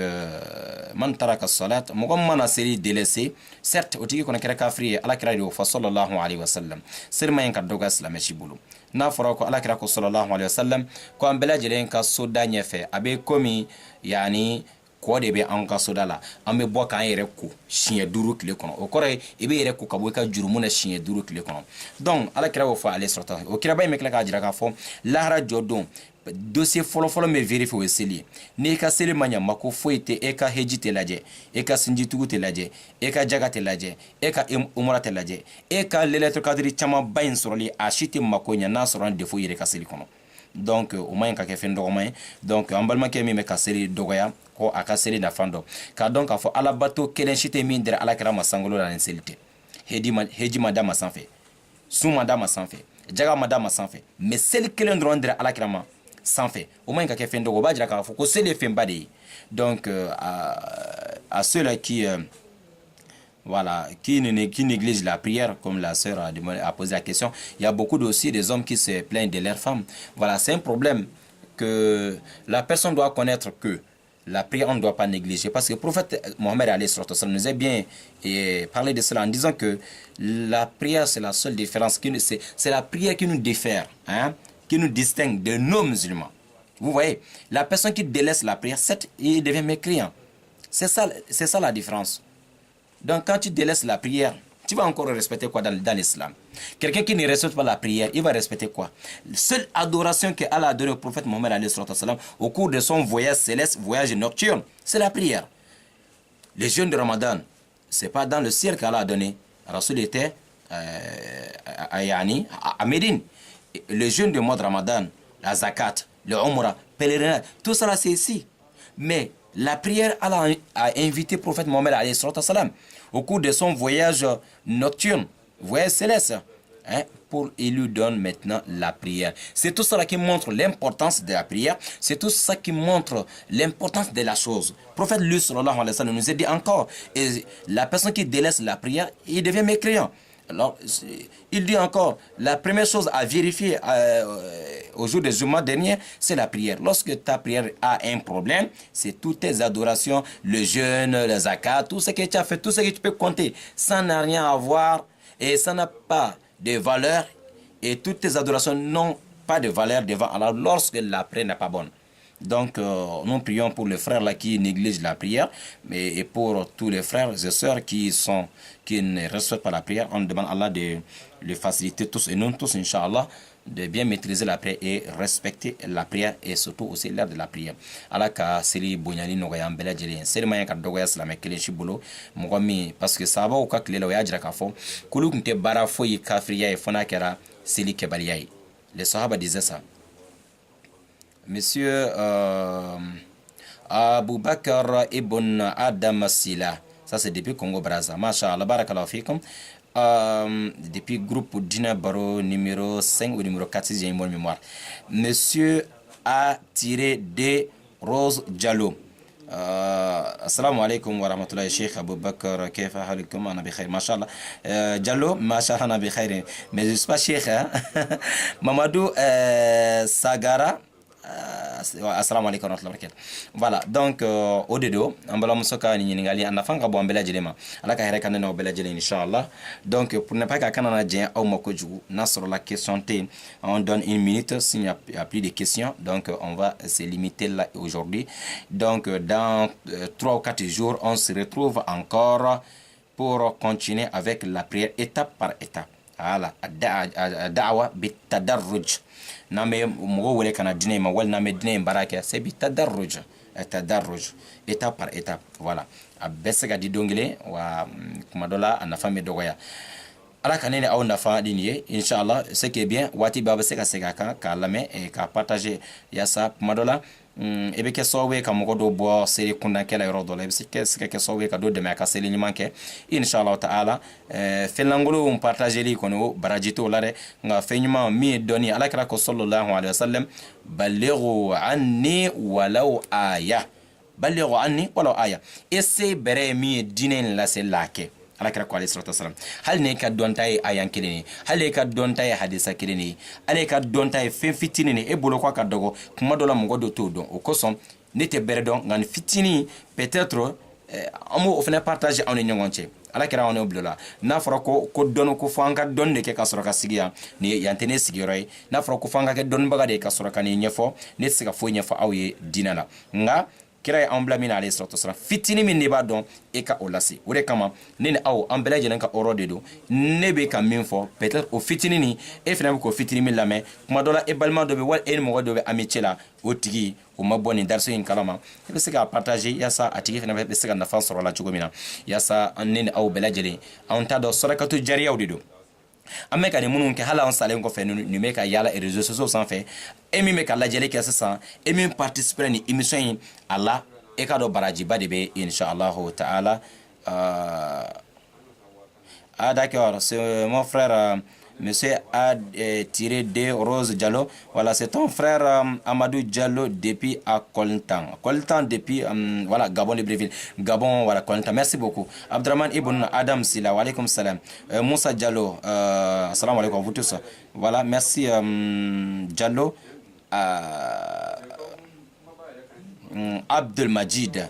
man taraka salat mugam mana seli délaissé certes o tigi ko na kera kafriya ala kra do fa sallallahu alaihi wasallam sirma en ka doga islam shi bulu na fara ko ala kira ko sallallahu alaihi wasallam ko an bela jelen ka soda nyefe abe komi yani ko de be an ka soda la an be bo kan yere ko shiye duru kile kono o kore e be yere ko ka bo ka jurumu na shiye duru kile kono donc ala kira wo fa ale sorta o kira bay mekla ka jira ka fo lahara jodon dossier folo me vérifier o seli ne ka seli manya mako foite e ka hejite laje e ka sinjitugu te laje e ka jagate laje e ka umrate laje e ka leleto kadri chama bayin soroli a shiti mako nya na soran defo yere ka seli kono donc o mayen ka ke fen do mayen donc ambalma ke mi me ka seli dogoya ko aka seli na fando ka donc afo ala bato kelen shite min der ala kara masangolo la selite heji madama sanfe su madama sanfe jaga madama sanfe mais seli kelen dron der ala kara sans fait au moins ka fait ndogo badira ka ko c'est les fembade donc à ceux-là qui voilà qui négligent la prière comme la sœur a posé la question, il y a beaucoup aussi des hommes qui se plaignent de leurs femmes. Voilà, c'est un problème que la personne doit connaître, que la prière on ne doit pas négliger, parce que le prophète Mohammed nous a bien parlé de cela en disant que la prière c'est la seule différence, c'est la prière qui nous diffère, hein, qui nous distingue de nos musulmans. Vous voyez, la personne qui délaisse la prière, certes, il devient mécréant. C'est ça la différence. Donc quand tu délaisses la prière, tu vas encore respecter quoi dans l'islam? Quelqu'un qui ne respecte pas la prière, il va respecter quoi? La seule adoration que Allah a donnée au prophète Mohammed au cours de son voyage céleste, voyage nocturne, c'est la prière. Les jeûnes de Ramadan, c'est pas dans le ciel qu'Allah a donné. Rasoul était à Médine. Le jeûne du mois de Ramadan, la zakat, le umrah, pèlerinage, tout ça là c'est ici. Mais la prière, Allah a invité le prophète Mohammed au cours de son voyage nocturne, voyage céleste, hein, il lui donne maintenant la prière. C'est tout ça qui montre l'importance de la prière. C'est tout ça qui montre l'importance de la chose. Le prophète lui, sallallahu alayhi wa sallam, nous a dit encore, et la personne qui délaisse la prière, il devient mécréant. Alors, il dit encore, la première chose à vérifier au jour des Jumu'ah dernier, c'est la prière. Lorsque ta prière a un problème, c'est toutes tes adorations, le jeûne, le zakat, tout ce que tu as fait, tout ce que tu peux compter. Ça n'a rien à voir et ça n'a pas de valeur et toutes tes adorations n'ont pas de valeur devant Allah lorsque la prière n'est pas bonne. Donc, nous prions pour les frères là qui négligent la prière, mais et pour tous les frères et sœurs qui ne respectent pas la prière. On demande à Allah de les faciliter tous et nous tous, Inch'Allah, de bien maîtriser la prière et respecter la prière et surtout aussi l'heure de la prière. Allah ka seli bonyani nogaya mbele jeli seli maya ka dogoya salame kelen shibolo mogomi parce que sahaba ka klela ya jira ka fo kulu kunte bara foyi kafiriya e fona kera seli kebaliya. Les sahaba disaient ça. Monsieur Abu Bakr ibn Adam Sila, ça c'est depuis Congo Brazza. Masha'Allah, barakallahu fikum. Depuis groupe Dina Baro numéro 5 ou numéro 4, si j'ai une bonne mémoire. Monsieur a tiré des Rose Diallo. Assalamu alaikum wa rahmatullahi Cheikh Abu Bakr, kaifa halikum ana bi khair mashallah. Diallo mashallah ana bi khair. Mais je suis pas Cheikh hein? Mamadou Sagara. Assalamu alaikum wa rahmatullahi. Voilà, donc au dedo ambala musoka ni nyingali anafanga bo ambela jelema alaka here kan no bela jele inshallah. Donc pour ne pas qu'à kanana dien au mokoju na sur la question T, on donne une minute s'il n'y a plus de questions. Donc on va se limiter là aujourd'hui. Donc dans 3 ou 4 jours on se retrouve encore pour continuer avec la prière étape par étape. Voilà, da'wa bitadarruj. Name mogo wele kana dine ma wal name dine baraka c'est bitadarruj, tadarruj, étape par étape. Voilà, abesega di dongile wa kumadola anafame dogoya ala kanene aw nafa diniye inshallah. Ce qui est bien wati baba seka seka ka lame et ka partager yasa kumadola ebe ke sowe ka mogo do bo seri kunda kala yoro do le seka ke sowe ka do de ka seli ni manke inshallah taala felangolo on partager li kono barajito lare nga fenyuma mi doni ala kala ko sallallahu alaihi wasallam balighu anni walau aya, balighu anni walau aya. Esse bere mi dinen la selake ala kira ko alayhi salatu wasalam. Hal ne ka donta ye ayan keleni, hal ne ka donta ye hadisa keleni, ale ka donta ye fen fitini ni e bolo kwa ka dogo kuma dola mogo do to don o koson ne te bere don ngan fitini peut-être amo o fena partager on ñongon ci ala kira on oblola na fara ko don ko fanga don de ke ka soro ka sigiya ni yantene sigiroy na fara ko fanga ke don baga de ka soro ka ni ñefo ne siga fo ñefo awye dinala nga kira ye ambla min alayhi salatu wasalam fitini min ne ba don e ka o lase o de kama ne ni aw an bɛɛ lajɛlen ka oro de do ne be ka min fɔ peut-être o fitini ni e fana be ko fitini min lamɛn kuma dɔ la e balima dɔ be wali e ni mɔgɔ dɔ be amitié la o tigi o ma bɔ nin dariso in kalama e be se ka partager yasa a tigi fana be se ka nafa sɔrɔ la cogo min na yasa ne ni aw bɛɛ lajɛlen an t'a dɔn sarakatu jariyaw de do. An bɛ ka nin minnu kɛ hali an salen kɔfɛ nin bɛ ka yala réseaux sociaux sanfɛ e min bɛ ka lajɛli kɛ sisan e min participer ni émission in a la e ka dɔn barajiba de bɛ inshallah taala. D'accord, c'est mon frère monsieur a tiré de Rose Diallo. Voilà, c'est ton frère Amadou Diallo depuis à Kolintan. Kolintan depuis voilà Gabon Libreville. Gabon voilà Kolintan. Merci beaucoup. Abdraman Ibn Adam Sila. Wa alaykoum salam. Moussa Diallo. Assalamu alaikum vous tous. Voilà, merci Diallo. Abdel Majid.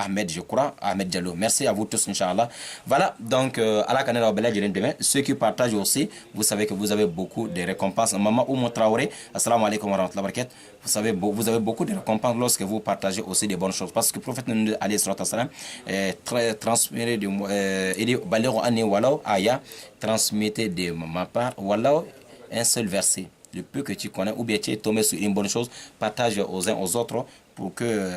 Ahmed, je crois, Ahmed Diallo. Merci à vous tous, Inch'Allah. Voilà, donc, à la canal demain, ceux qui partagent aussi, vous savez que vous avez beaucoup de récompenses. Maman Oumou Traoré, assalamu alaikum wa rahmatullahi wa barakatuh. Vous avez beaucoup de récompenses lorsque vous partagez aussi des bonnes choses. Parce que le prophète alayhi salatu wasalam transmettait il dit, Balighu anni walau aya, transmettez de ma part, walau un seul verset. Le peu que tu connais, ou bien tu es tombé sur une bonne chose, partage aux uns aux autres pour que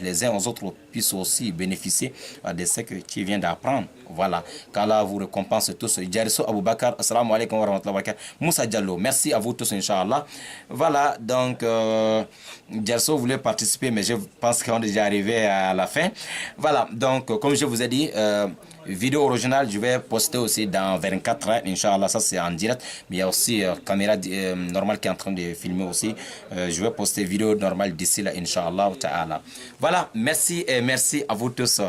les uns aux autres puissent aussi bénéficier de ce que tu viens d'apprendre. Voilà. Qu'Allah vous récompense tous. Jariso Abou Bakar, assalamu alaikum wa rahmatullahi wa barakatuh. Moussa Diallo, merci à vous tous, Inch'Allah. Voilà, donc, Jariso voulait participer, mais je pense qu'on est déjà arrivé à la fin. Voilà, donc, comme je vous ai dit, vidéo originale, je vais poster aussi dans 24 heures, Inch'Allah, ça c'est en direct. Mais il y a aussi caméra normale qui est en train de filmer aussi. Je vais poster vidéo normale d'ici là, Inch'Allah. Voilà, merci et merci à vous tous.